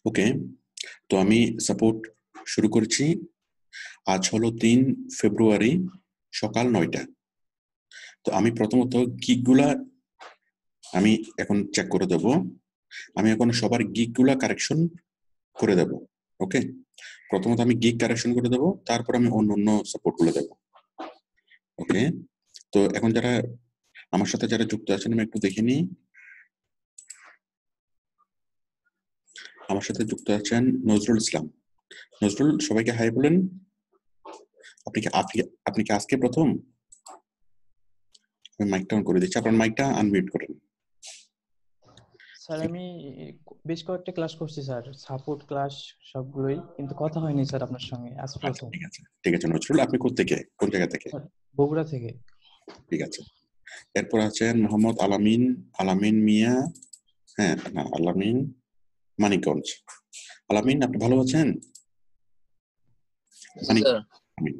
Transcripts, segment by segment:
ওকে, তো আমি সাপোর্ট শুরু করছি। আজ হলো 3 ফেব্রুয়ারি সকাল 9টা। তো আমি প্রথমত গিকগুলা আমি এখন চেক করে দেব। আমি এখন সবার গিকগুলা কারেকশন করে দেব। ওকে, প্রথমত আমি গিক কারেকশন করে দেব, তারপর আমি অন্য সাপোর্টগুলো দেব। ওকে, তো এখন যারা আমার সাথে যারা যুক্ত আছেন আমি একটু দেখে নিই। আমার সাথে যুক্ত আছেন নজরুল ইসলাম। নজরুল, সবাইকে হাই বলেন। আপনি কি আজকে প্রথম? আমি মাইকটা অন করে দিচ্ছি, আপনার মাইকটা আনমিউট করেন। স্যার আমি বেশ কয়েকটা ক্লাস করছি স্যার, সাপোর্ট ক্লাস সবগুলোই, কিন্তু কথা হয়নি স্যার আপনার সঙ্গে, আজ আচ্ছা, প্রথম। ঠিক আছে নজরুল, আপনি কোন জায়গা থেকে? বগুড়া থেকে। ঠিক আছে। এরপর আছেন মোহাম্মদ আলামিন মিয়া। হ্যাঁ, না, আলামিন মানিকগঞ্জ। আলামিন, আপনি ভালো আছেন? আমিন,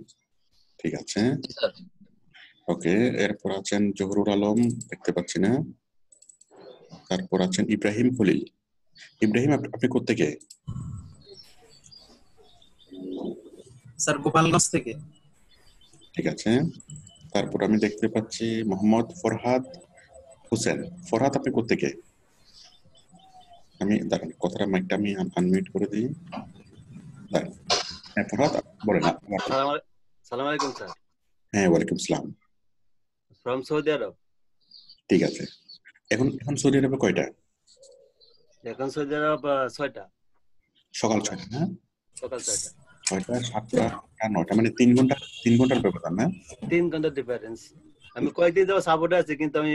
ঠিক আছে। ওকে, এরপর আছেন জহুরুল আলম, দেখতে পাচ্ছি না। তারপর আছেন ইব্রাহিম খলিল। ইব্রাহিম, আপনি কোত্থেকে? স্যার গোপালগঞ্জ থেকে। ঠিক আছে। তারপর আমি দেখতে পাচ্ছি মোহাম্মদ ফরহাদ হোসেন। ফরহাদ, আপনি কোত্থেকে? আমি দাঁড়ান, কথাটা মাইকটা আমি আনমিউট করে দিই। দাঁড়ান। হ্যাঁ ফরহাদ, বলেন। সালাম আলাইকুম স্যার। হ্যাঁ, ওয়ালাইকুম আসসালাম। ফ্রম সৌদি আরব। ঠিক আছে। এখন সৌদি আরবে কয়টা? এখন সৌদি আরব 6টা। সকাল 6টা না? সকাল 6টা। 6টা, 7টা, 9টা, মানে 3 ঘন্টার ব্যবধান না? 3 ঘন্টার ডিফারেন্স। আমি কয়েকদিন যাবো সাপোর্টে আছি, কিন্তু আমি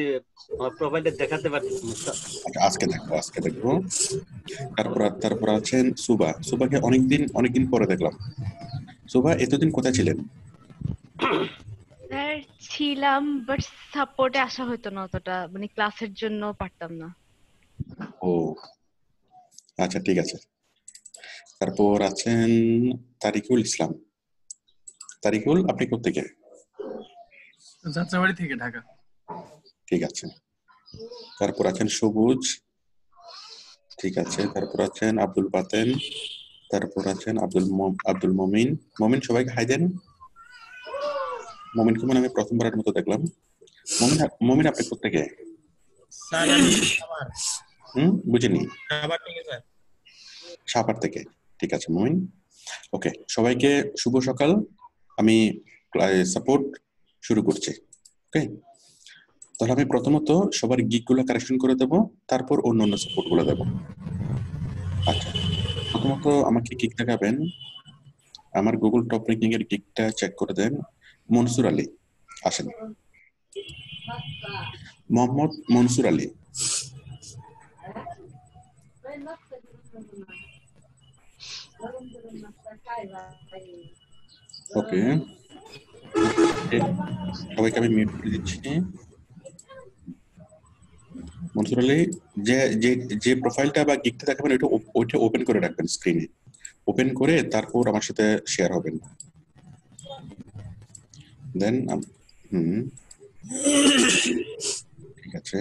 আমার প্রোফাইলটা দেখাতে পারতেছি না স্যার। আচ্ছা, আজকে দেখবো। তারপর আছেন সুবাকে অনেকদিন পরে দেখলাম। সুবা, এতদিন কোথায় ছিলেন? স্যার ছিলাম, বাট সাপোর্টে আসা হতো না অতটা, মানে ক্লাসের জন্য পারতাম না। ও আচ্ছা, ঠিক আছে। তারপর আছেন তারিকুল ইসলাম। তারিকুল, আপনি কোত্থেকে? যাত্রাবাড়ি থেকে, ঢাকা। ঠিক আছে। তারপর আছেন সবুজ। ঠিক আছে। তারপর আছেন আব্দুল বাতেন। তারপর আছেন আব্দুল মমিন। সবাইকে হাই দেন। মমিনকে মানে আমি প্রথমবারের মতো দেখলাম। মমিন, আপনি কোত্থেকে? স্যার আমি সাভার। বুঝিনি। সাভার থেকে স্যার। সাভার থেকে। ঠিক আছে মমিন। ওকে, সবাইকে শুভ সকাল। আমি সাপোর্ট শুরু করছি। ওকে, তাহলে আমি প্রথমত সবার গিকগুলো কারেকশন করে দেব, তারপর অন্য সাপোর্টগুলো দেব। আচ্ছা, প্রথমত আমাকে গিক দেখাবেন। আমার গুগল টপ র্যাঙ্কিং এর গিকটা চেক করে দেন। মনসুর আলী, আসেন। মোহাম্মদ মনসুর আলী। ওকে, সবাইকে আমি মিউট করে দিচ্ছি। মনসুর আলী, যে প্রোফাইলটা বা গিকটা দেখাবেন ওইটা ওপেন করে রাখবেন, স্ক্রিনে ওপেন করে তারপর আমার সাথে শেয়ার হবেন। দেন ঠিক আছে।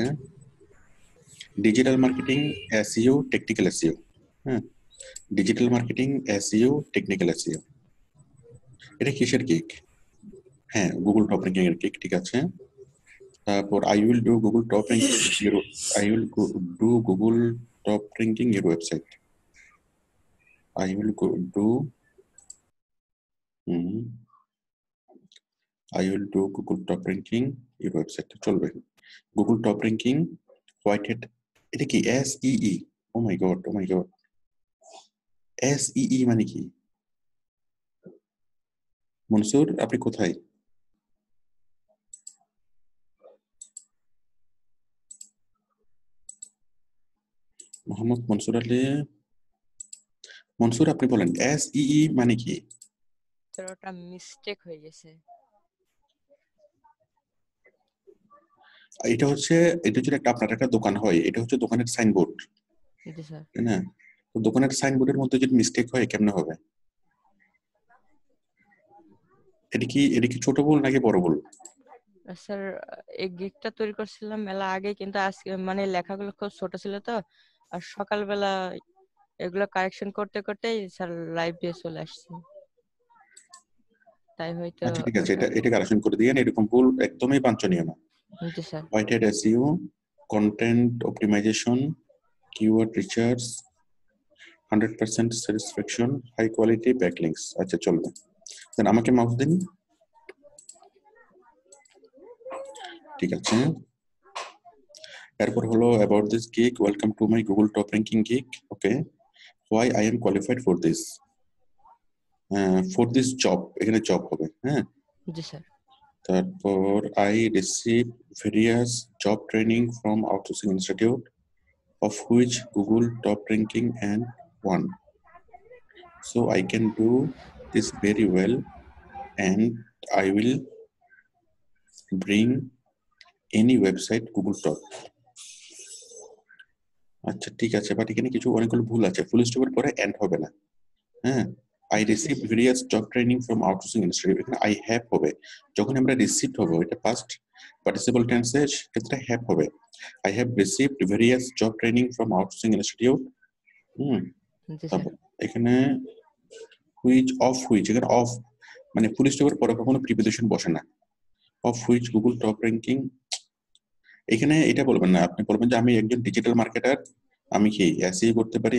Digital marketing, SEO, technical SEO. হ্যাঁ, digital marketing, SEO, technical SEO. এটা কিসের গিক? হ্যাঁ, গুগল টপ র্যাঙ্কিং এর গিক। ঠিক আছে। তারপর I will do Google top ranking your website. I will do Google top ranking your website. চলবে। Google top ranking white head, এটা কি SEE? O my god, SEE মানে কি? মনসুর, আপনি কোথায়? মোহাম্মদ মনসুর আলী। মনসুর, আপনি বলেন SEE মানে কি? স্যার ওটা মিস্টেক হয়ে গেছে। এটা হচ্ছে আপনার একটা দোকান হয়, এটা হচ্ছে দোকানের সাইনবোর্ড, জি স্যার। তাই না? তো দোকানের সাইনবোর্ডের মধ্যে যদি মিস্টেক হয় কেমনে হবে? এটা কি ছোট ভুল নাকি বড় ভুল? স্যার এই গিকটা তৈরি করছিলাম মেলা আগে, কিন্তু আজকে মানে লেখাগুলো খুব ছোট ছিল তো, আর সকালবেলা এগুলো কারেকশন করতে করতেই স্যার লাইভ দিয়ে চলে আসছি, তাই হয়তো। আচ্ছা ঠিক আছে, এটা কারেকশন করে দিয়েন, এরকম ভুল একদমই বাঞ্ছনীয় না। জি sir. White hat SEO, content optimization, keyword research, 100% satisfaction, high quality backlinks. আচ্ছা চলবে, দেন আমাকে মাউস দিন। ঠিক আছে, এরপর হলো about this gig, welcome to my Google top ranking gig. Okay, why I am qualified for this job, এখানে job হবে, হ্যাঁ। জি স্যার। তারপর I receive various job training from outsourcing institute of which Google top ranking and one. So I can do this very well and I will bring any website Google top. আচ্ছা ঠিক আছে, but এখানে কিছু অনেকগুলো ভুল আছে, ফুল স্টপের পরে and হবে না, হ্যাঁ। I received various job training from outsourcing institute, এখানে I have হবে, যখন আমরা রিসিভড হবে এটা past participle tense এর ক্ষেত্রে have হবে। I have received various job training from outsourcing institute। G sir. তারপর এখানে এখানে অফ মানে ফুল স্টপের পরে কখনো প্রিপোজিশন বসে না। Of which Google top ranking, এখানে এটা বলবেন না, আপনি বলবেন যে আমি একজন ডিজিটাল মার্কেটার, আমি কি এসইও করতে পারি,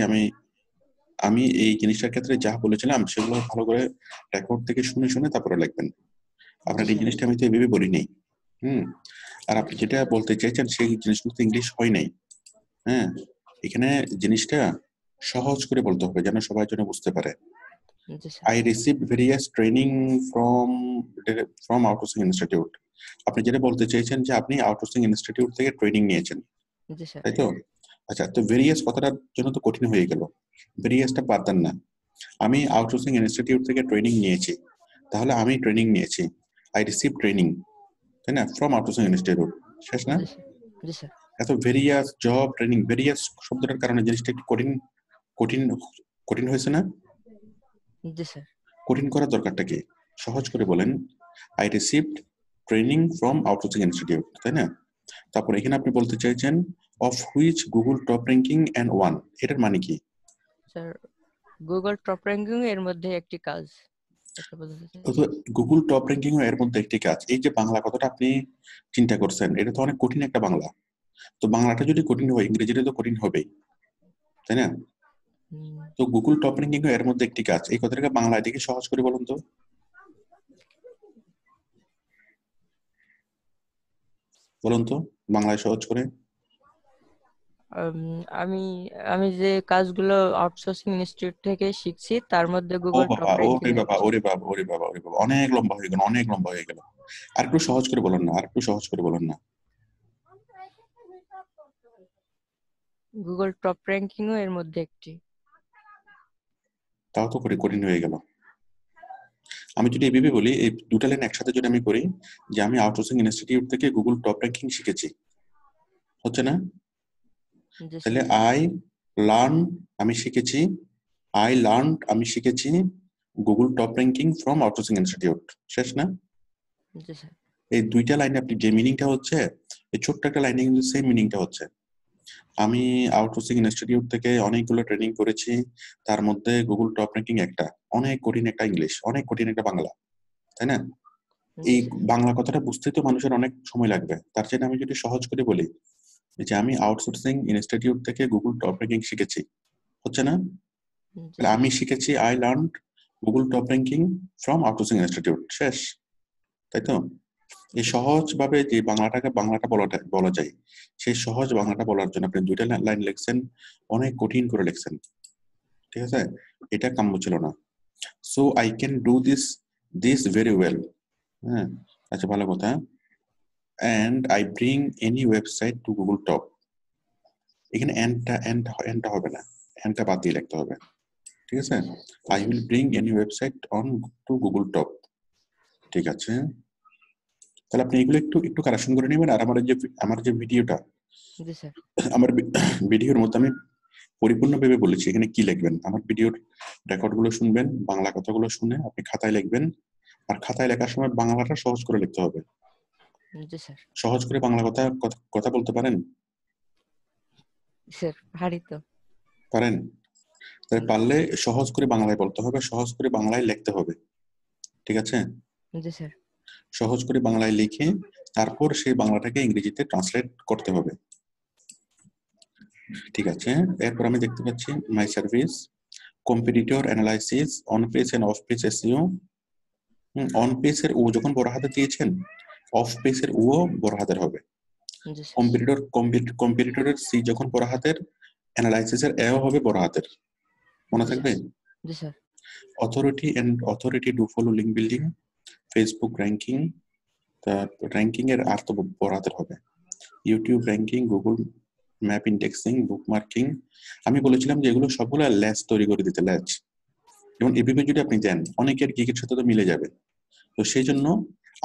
আমি এই জিনিসটার ক্ষেত্রে যা বলেছিলাম সেগুলো ভালো করে রেকর্ড থেকে শুনে শুনে তারপরে লিখবেন। আপনার এই জিনিসটা আমি তো এভাবে বলিনি, আর আপনি যেটা বলতে চাইছেন সেই জিনিসগুলো তো ইংলিশ হয় নাই, হ্যাঁ। এখানে জিনিসটা সহজ করে বলতে হবে যেন সবাই যেন বুঝতে পারে। জি sir. I received various training from outsourcing institute। আপনি যেটা বলতে চাইছেন যে আপনি আউটসোর্সিং ইনস্টিটিউট থেকে ট্রেনিং নিয়েছেন, জি স্যার। তাই তো? আচ্ছা, তো ভেরিয়াস কথাটার জন্য তো কঠিন হয়ে গেল, ভেরিয়াসটা পারতেন না। আমি আউটসোর্সিং ইনস্টিটিউট থেকে ট্রেনিং নিয়েছি, তাহলে আমি ট্রেনিং নিয়েছি, আই রিসিভ ট্রেনিং, তাই না, ফ্রম আউটসোর্সিং ইনস্টিটিউট, শেষ না? জি স্যার। এত ভেরিয়াস জব ট্রেনিং, ভেরিয়াস শব্দটার কারণে জিনিসটা একটু কঠিন কঠিন হয়েছে না? জি স্যার। কঠিন করার দরকারটা কি, সহজ করে বলেন I received training from outsourcing institute, তাই না? তারপর এখানে আপনি বলতে চাইছেন of which Google top ranking and one, এটার মানে কি? স্যার গুগল টপ র্যাঙ্কিং এর মধ্যে একটি কাজ, এটা বলতে চাই। গুগল টপ র্যাঙ্কিং এর মধ্যে একটি কাজ, এই যে বাংলা কথাটা আপনি চিন্তা করছেন এটা তো অনেক কঠিন একটা বাংলা, তো বাংলাটা যদি কঠিন হয় ইংরেজিটা তো কঠিন হবেই, তাই না? তো গুগল টপ র্যাঙ্কিং এর মধ্যে একটি কাজ, এই কথাটাকে বাংলায় দেখে সহজ করে বলুন তো, বলুন তো বাংলায় সহজ করে। আমি আমি যে কাজগুলো আউটসোর্সিং ইনস্টিটিউট থেকে শিখছি তার মধ্যে ও গুগল টপ বাবা, র্যাঙ্কিং ওরে বাবা, ওরে বাবা, ওরে বাবা, ওরে বাবা, অনেক লম্বা হয়ে গেল, অনেক লম্বা হয়ে গেল। আর একটু সহজ করে বলুন না, আর একটু সহজ করে বলুন না। গুগল টপ র্যাঙ্কিং এর মধ্যে একটি। তাও তো কঠিন হয়ে গেল। আমি যদি এভাবে বলি, এই দুটা লাইন একসাথে যদি আমি করি যে আমি আউটসোর্সিং ইনস্টিটিউট থেকে গুগল টপ র্যাঙ্কিং শিখেছি, হচ্ছে না? তাহলে আই লার্ন, আমি শিখেছি, আই লার্ন, আমি শিখেছি Google top ranking from outsourcing institute, শেষ না? জি স্যার। এই দুইটা লাইনে আপনি যে মিনিংটা হচ্ছে, এই ছোট্ট একটা লাইনে কিন্তু সেম মিনিংটা হচ্ছে। আমি আউটসোর্সিং ইনস্টিটিউট থেকে অনেকগুলো ট্রেনিং করেছি, তার মধ্যে গুগল টপ র্যাঙ্কিং একটা, অনেক কঠিন একটা ইংলিশ, অনেক কঠিন একটা বাংলা, তাই না? এই বাংলা কথাটা বুঝতে তো মানুষের অনেক সময় লাগবে, তার জন্য আমি যদি সহজ করে বলি যে আমি আউটসোর্সিং ইনস্টিটিউট থেকে গুগল টপ র্যাঙ্কিং শিখেছি, হচ্ছে না? আমি শিখেছি I learn Google top ranking from outsourcing institute, শেষ, তাই তো? এই সহজ ভাবে যে বাংলাটা বলা যায়, সেই সহজ বাংলাটা বলার জন্য আপনি দুইটা লাইন লিখছেন, অনেক কঠিন করে লিখছেন, ঠিক আছে? এটা কাম্য ছিল না। So I can do this very well, হ্যাঁ, আচ্ছা ভালো কথা। and I bring any website to Google Top, এখানে এন্ডটা হবে না, এন্ডটা বাদ দিয়ে লিখতে হবে, ঠিক আছে? I will bring any website on to Google Top, ঠিক আছে? তাহলে আপনি এগুলো একটু কারেকশন করে নেবেন। আর আমার যে ভিডিওটা, আমার ভিডিওর মধ্যে আমি পরিপূর্ণভাবে বলেছি এখানে কি লিখবেন, আমার ভিডিওর রেকর্ড গুলো শুনবেন, বাংলা কথাগুলো শুনে আপনি খাতায় লিখবেন, আর খাতায় লেখার সময় বাংলাটা সহজ করে লিখতে হবে। জি স্যার। সহজ করে বাংলা কথা বলতে পারেন? স্যার পারি তো। পারেন? তাই পারলে সহজ করে বাংলায় বলতে হবে, সহজ করে বাংলায় লিখতে হবে, ঠিক আছে? জি স্যার। সহজ করে বাংলায় লিখে তারপর সেই বাংলাটাকে ইংরেজিতে ট্রান্সলেট করতে হবে, ঠিক আছে? এরপর আমি দেখতে পাচ্ছি my service, competitor analysis, on page and off page SEO. On page এর ও যখন বড় হাতে দিয়েছেন, অফ পেজ এর ও বড় হাতের হবে। জি স্যার। কম্পিটিটরের সি যখন বড় হাতের, অ্যানালাইসিস এর এও হবে বড় হাতের, মনে থাকবে? জি sir. Authority do follow link building, Facebook ranking, তারপর র্যাঙ্কিং এর আর তো বড় হাতের হবে, YouTube ranking, Google map indexing, bookmarking. আমি বলেছিলাম যে এগুলো সবগুলো ল্যাচ তৈরি করে দিতে, ল্যাচ। যেমন এভাবে যদি আপনি দেন অনেকের গিগের সাথে তো মিলে যাবে, তো সেই জন্য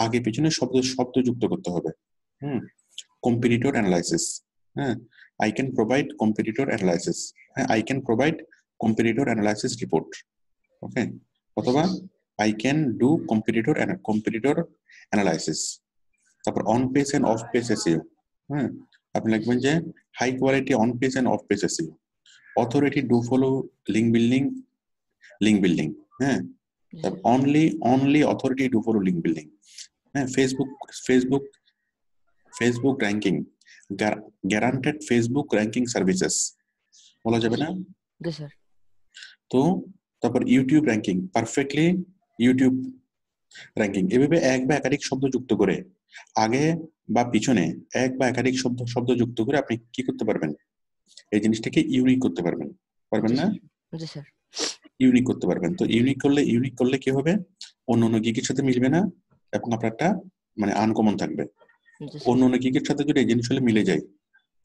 আগে পিছনে শব্দ যুক্ত করতে হবে। কম্পিটিটর অ্যানালাইসিস, হ্যাঁ, I can provide competitor analysis, হ্যাঁ, I can provide competitor analysis report, okay, অথবা I can do competitor analysis. তারপর on page and off page SEO, হ্যাঁ, আপনি লিখবেন যে high quality on page and off page SEO, authority do follow link building, হ্যাঁ, only authority do follow link building, হ্যাঁ, Facebook ranking, guaranteed Facebook ranking services, বলা যাবে না? জি স্যার। তো তারপর YouTube ranking, perfectly YouTube ranking. এভাবে এক বা একাধিক শব্দ যুক্ত করে আগে বা পিছনে এক বা একাধিক শব্দ যুক্ত করে আপনি কি করতে পারবেন, এই জিনিসটাকে ইউনিক করতে পারবেন, পারবেন না? জি স্যার। ইউনিক করতে পারবেন। তো ইউনিক করলে কি হবে, অন্য গিগের সাথে মিলবে না এবং আপনারটা মানে আনকমন থাকবে। অন্য গিগের সাথে যদি এই জিনিসগুলো মিলে যায়,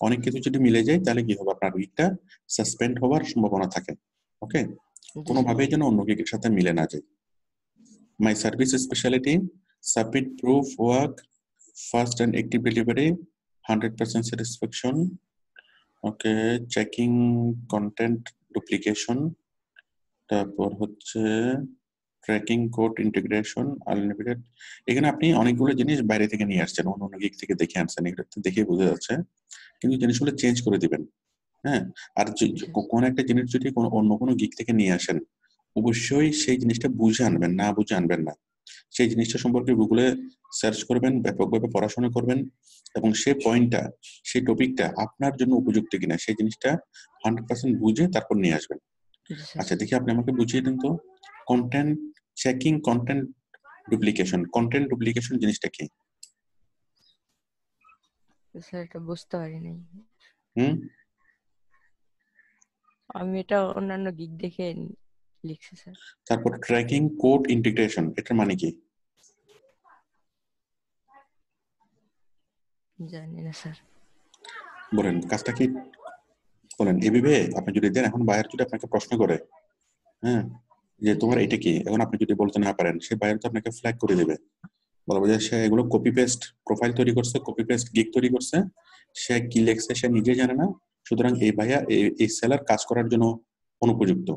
অনেক কিছু যদি মিলে যায়, তাহলে কি হবে, আপনার উইকটা সাসপেন্ড হওয়ার সম্ভাবনা থাকে, ওকে? কোনোভাবেই যেন অন্য গিগের সাথে মিলে না যায়। My service speciality, submit proof work, fast and active delivery, 100% satisfaction, okay, checking content duplication, তারপর হচ্ছে ট্র্যাকিং কোড ইন্টিগ্রেশন, আনলিমিটেড। এখানে আপনি অনেকগুলো জিনিস বাইরে থেকে নিয়ে আসছেন, অন্য গিগ থেকে দেখে আনছেন, এগুলো দেখে বোঝা যাচ্ছে, কিন্তু জিনিসগুলো চেঞ্জ করে দিবেন, হ্যাঁ। আর কোন একটা জিনিস যদি অন্য কোনো গিগ থেকে নিয়ে আসেন, অবশ্যই সেই জিনিসটা বুঝে আনবেন, না বুঝে আনবেন না। সেই জিনিসটা সম্পর্কে গুগলে সার্চ করবেন, ব্যাপকভাবে পড়াশোনা করবেন, এবং সেই পয়েন্টটা, সেই টপিকটা আপনার জন্য উপযুক্ত কিনা সেই জিনিসটা 100% বুঝে তারপর নিয়ে আসবেন। আচ্ছা, দেখি আপনি আমাকে বুঝিয়ে দিন তো, কন্টেন্ট ডুপ্লিকেশন জিনিসটা কি? স্যার এটা বুঝতে পারিনি। হুম, আমি এটা অন্যান্য গিগ দেখে লিখছি স্যার। তারপর ট্র্যাকিং কোড ইন্টিগ্রেশন, এটার মানে কি? জানি না স্যার। বলেন কাজটা কি, বলেন। এভাবে আপনি যদি দেন, এখন বায়ার যদি আপনাকে প্রশ্ন করে, হ্যাঁ, যে তোমার এটা কি, এখন আপনি যদি বলতে না পারেন, সে বায়ার তো আপনাকে ফ্ল্যাগ করে দেবে, বলবো যে সে এগুলো কপি পেস্ট প্রোফাইল তৈরি করছে, কপি পেস্ট গিগ তৈরি করছে, সে কি লেখছে সে নিজে জানে না, সুতরাং এই ভাইয়া এই সেলার কাজ করার জন্য অনুপযুক্ত,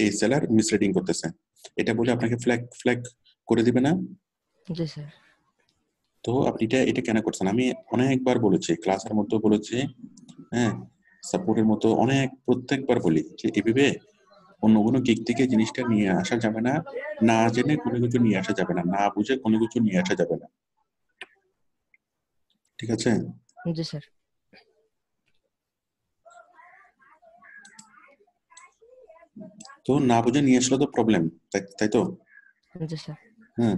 এই সেলার মিসলিডিং করতেছে, এটা বলে আপনাকে ফ্ল্যাগ করে দিবে না? জি স্যার। তো আপনি এটা কেন করছেন? আমি অনেকবার বলেছি, ক্লাসের মধ্যে বলেছি, হ্যাঁ, সাপোর্টের মতো প্রত্যেকবার বলি যে এভাবে অন্য কোনো গিগ থেকে জিনিসটা নিয়ে আসা যাবে না, না জেনে কোনো কিছু নিয়ে আসা যাবে না, না বুঝে কোনো কিছু নিয়ে আসা যাবে না, ঠিক আছে? জি স্যার। তো না বুঝে নিয়ে আসলে তো প্রবলেম, তাই তো? জি স্যার। হ্যাঁ,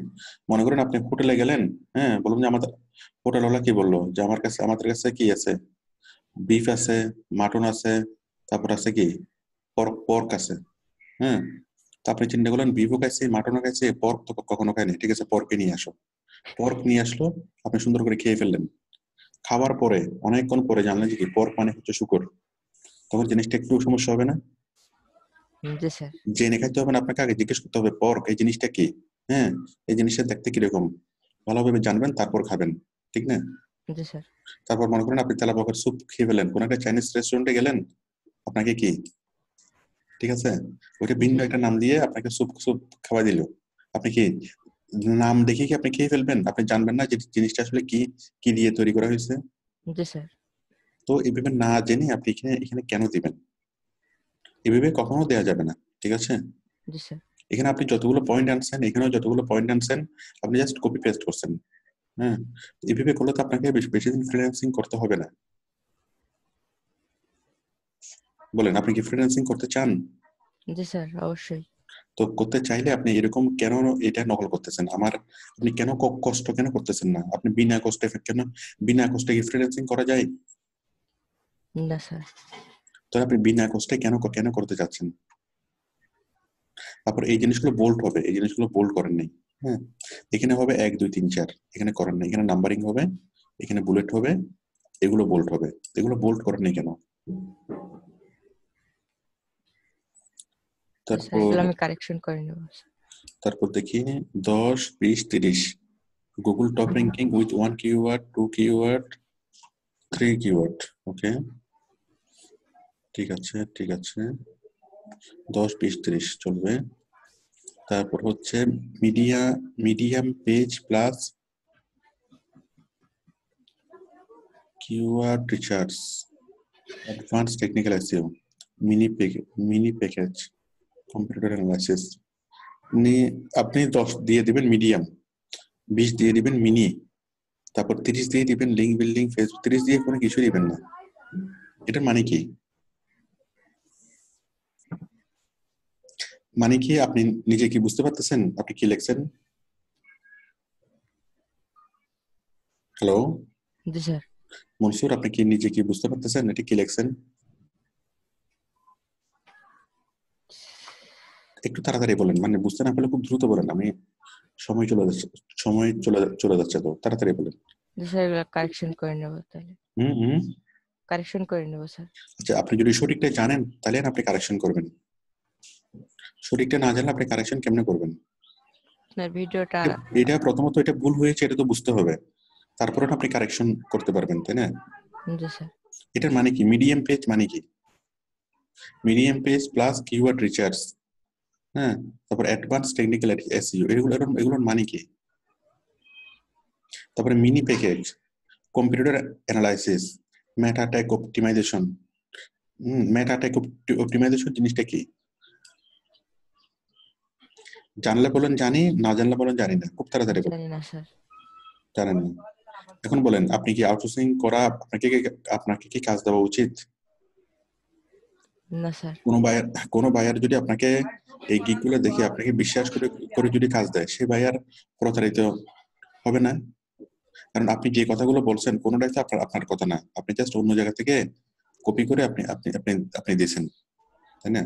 মনে করেন আপনি হোটেলে গেলেন, হ্যাঁ, বলুন যে আমাদের হোটেলওয়ালা কি বললো যে আমাদের কাছে কি আছে, বিফ আছে, মাটন আছে, তারপর আছে কি পর্ক আছে, হ্যাঁ, তো আপনি চিন্তা করলেন বিফও খাইছে, মাটনও খাইছে, পর্ক তো কখনো খায়নি, ঠিক আছে, পর্কে নিয়ে আসো। পর্ক নিয়ে আসলো, আপনি সুন্দর করে খেয়ে ফেললেন। খাওয়ার পরে অনেকক্ষণ পরে জানলেন যে কি পর্ক মানে হচ্ছে শুকর, তখন জিনিসটা একটু সমস্যা হবে না? জি স্যার। জেনে খাইতে হবে না, আপনাকে আগে জিজ্ঞেস করতে হবে পর্ক এই জিনিসটা কি, হ্যাঁ, এই জিনিসটা দেখতে কিরকম, ভালোভাবে জানবেন, তারপর খাবেন, ঠিক না? জি স্যার। তারপর মনে করেন আপনি তেলাপোকার স্যুপ খেয়ে ফেলেন, কোন একটা চাইনিজ রেস্টুরেন্টে গেলেন, আপনাকে কি, ঠিক আছে, ওইটা ভিন্ন একটা নাম দিয়ে আপনাকে স্যুপ খাওয়াই দিল, আপনি কি নাম দেখে কি আপনি খেয়ে ফেলবেন? আপনি জানবেন না যে জিনিসটা আসলে কি দিয়ে তৈরি করা হয়েছে। জি স্যার। তো এইভাবে না জেনে আপনি এখানে কেন দিবেন? এভাবে কখনো দেওয়া যাবে না, ঠিক আছে? জি স্যার। এখানে আপনি যতগুলো পয়েন্ট আনছেন, এখানেও যতগুলো পয়েন্ট আনছেন, আপনি জাস্ট কপি পেস্ট করছেন। হ্যাঁ, এভাবে করলে তো আপনাকে বেশি দিন ফ্রিল্যান্সিং করতে হবে না। বলেন, আপনি কি ফ্রিল্যান্সিং করতে চান? জি স্যার, অবশ্যই। তো করতে চাইলে আপনি এরকম কেন এটা নকল করতেছেন? আপনি কেন কষ্ট কেন করতেছেন না? আপনি বিনা কষ্টে কেন, বিনা কষ্টে কি ফ্রিল্যান্সিং করা যায়? না স্যার। তো আপনি বিনা কষ্টে কেন কেন করতে চাচ্ছেন? তারপর এই জিনিসগুলো বোল্ড হবে, এই জিনিসগুলো বোল্ড করেন নাই। হ্যাঁ, এখানে হবে 1 2 3 4, এখানে করেন নাই। এখানে নাম্বারিং হবে, এখানে বুলেট হবে, এগুলো বোল্ড হবে। এগুলো বোল্ড করেন নাই কেন? স্যার, তারপর এগুলো আমি কারেকশন করে নেব। তারপর দেখি 10 20 30 Google top ranking with 1 keyword 2 keyword 3 keyword. Okay, ঠিক আছে ঠিক আছে, 10 20 30 চলবে। তারপর হচ্ছে medium page plus keyword research, advance technical SEO, mini package, computer analysis. আপনি 10 দিয়ে দিবেন মিডিয়াম, 20 দিয়ে দিবেন মিনি, তারপর 30 দিয়ে দিবেন লিঙ্ক বিল্ডিং, ফেসবুক। 30 দিয়ে কোনো কিছু দিবেন না। এটার মানে কি? মানে কি আপনি নিজে কি বুঝতে পারতেছেন আপনি কি লিখছেন? হ্যালো জি স্যার। মনসুর, আপনি কি নিজে কি বুঝতে পারতেছেন এটা কি লিখছেন? একটু তাড়াতাড়ি বলেন, মানে বুঝতে না পারলে খুব দ্রুত বলেন, আমি সময় চলে যাচ্ছে, সময় চলে যাচ্ছে, তো তাড়াতাড়ি বলেন। জি স্যার, এগুলো কারেকশন করে নেব তাহলে। হুম। কারেকশন করে নেব স্যার। আচ্ছা, আপনি যদি সঠিকটা জানেন তাহলে আপনি কারেকশন করবেন, সঠিকটা না জানলে আপনি কারেকশন কেমনে করবেন? আপনার ভিডিওটা। এটা প্রথমত এটা ভুল হয়েছে, এটা তো বুঝতে হবে, তারপরে আপনি কারেকশন করতে পারবেন, তাই না? জি স্যার। এটার মানে কি? মিডিয়াম পেজ মানে কি? Medium page plus keyword research, হ্যাঁ, তারপর অ্যাডভান্স টেকনিক্যাল এসইও, এগুলোর মানে কি? তারপরে mini package, computer analysis, meta tag optimization. Meta tag optimization জিনিসটা কি? জানলে বলেন জানি, না জানলে বলেন জানি না, খুব তাড়াতাড়ি বলেন। জানি না স্যার। জানেন না? এখন বলেন, আপনি কি আউটসোর্সিং করা, আপনাকে কি কাজ দেওয়া উচিত? না স্যার। কোনো বায়ার যদি আপনাকে এই গিগগুলো দেখে আপনাকে বিশ্বাস করে যদি কাজ দেয়, সে বায়ার প্রতারিত হবে না? কারণ আপনি যে কথাগুলো বলছেন কোনোটাই তো আপনার কথা না, আপনি জাস্ট অন্য জায়গা থেকে কপি করে আপনি আপনি আপনি আপনি দিয়েছেন, তাই না?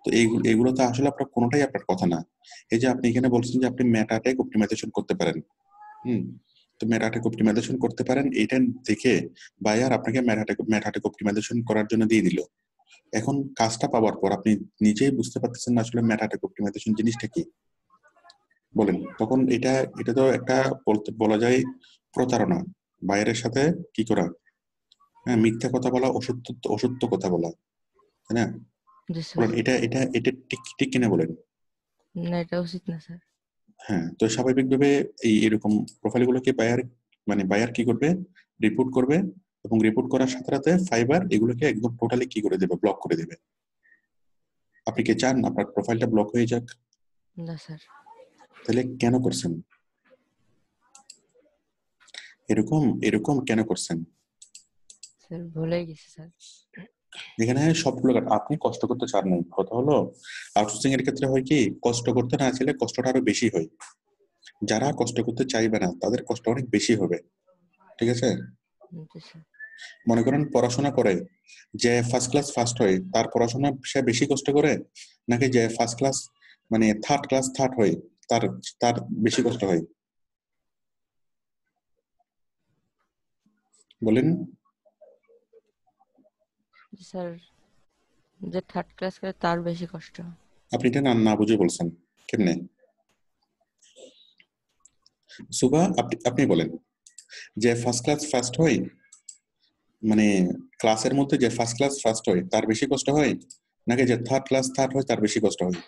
তো এগুলো তো আসলে আপনার কোনোটাই আপনার কথা না। এই যে আপনি এখানে বলছেন যে আপনি মেটা ট্যাগ অপটিমাইজেশন করতে পারেন, তো মেটা ট্যাগ অপটিমাইজেশন করতে পারেন, এটা দেখে বায়ার আপনাকে মেটা ট্যাগ অপটিমাইজেশন করার জন্য দিয়ে দিল। এখন কাজটা পাওয়ার পর আপনি নিজেই বুঝতে পারতেছেন না আসলে মেটা ট্যাগ অপটিমাইজেশন জিনিসটা কি। বলেন, তখন এটা তো একটা বলা যায় প্রতারণা, বাইরের সাথে কি করা, হ্যাঁ, মিথ্যা কথা বলা, অসত্য কথা বলা, তাই না? জি স্যার। বলেন, এটা ঠিক ঠিক কিনা বলেন? না, এটা উচিত না স্যার। হ্যাঁ, তো স্বাভাবিকভাবে এরকম প্রোফাইলগুলোকে বায়ার কি করবে? রিপোর্ট করবে, এবং রিপোর্ট করার সাথে সাথে ফাইবার এগুলোকে একদম টোটালি কি করে দেবে? ব্লক করে দেবে। আপনি কি চান আপনার প্রোফাইলটা ব্লক হয়ে যাক? না স্যার। তাহলে কেন করছেন এরকম এরকম কেন করছেন? স্যার, ভুলে গেছি স্যার। এখানে সবগুলো আপনি কষ্ট করতে চান না, কথা হলো আউটসোর্সিং এর ক্ষেত্রে হয় কি, কষ্ট করতে না চাইলে কষ্টটা আরো বেশি হয়। যারা কষ্ট করতে চাইবে না তাদের কষ্ট অনেক বেশি হবে, ঠিক আছে? জি স্যার। মনে করেন পড়াশোনা করে যে ফার্স্ট ক্লাস ফার্স্ট হয়, তার পড়াশোনা সে বেশি কষ্ট করে, নাকি যে ফার্স্ট ক্লাস মানে থার্ড ক্লাস থার্ড হয় তার তার বেশি কষ্ট হয়? বলেন। জি স্যার, যে থার্ড ক্লাস করে তার বেশি কষ্ট। আপনি এটা না বুঝে বলছেন কেমনে? সুবা, আপনি বলেন, যে ফার্স্ট ক্লাস ফার্স্ট হয়, মানে ক্লাসের মধ্যে যে ফার্স্ট ক্লাস ফার্স্ট হয় তার বেশি কষ্ট হয়, নাকি যে থার্ড ক্লাস থার্ড হয় তার বেশি কষ্ট হয়?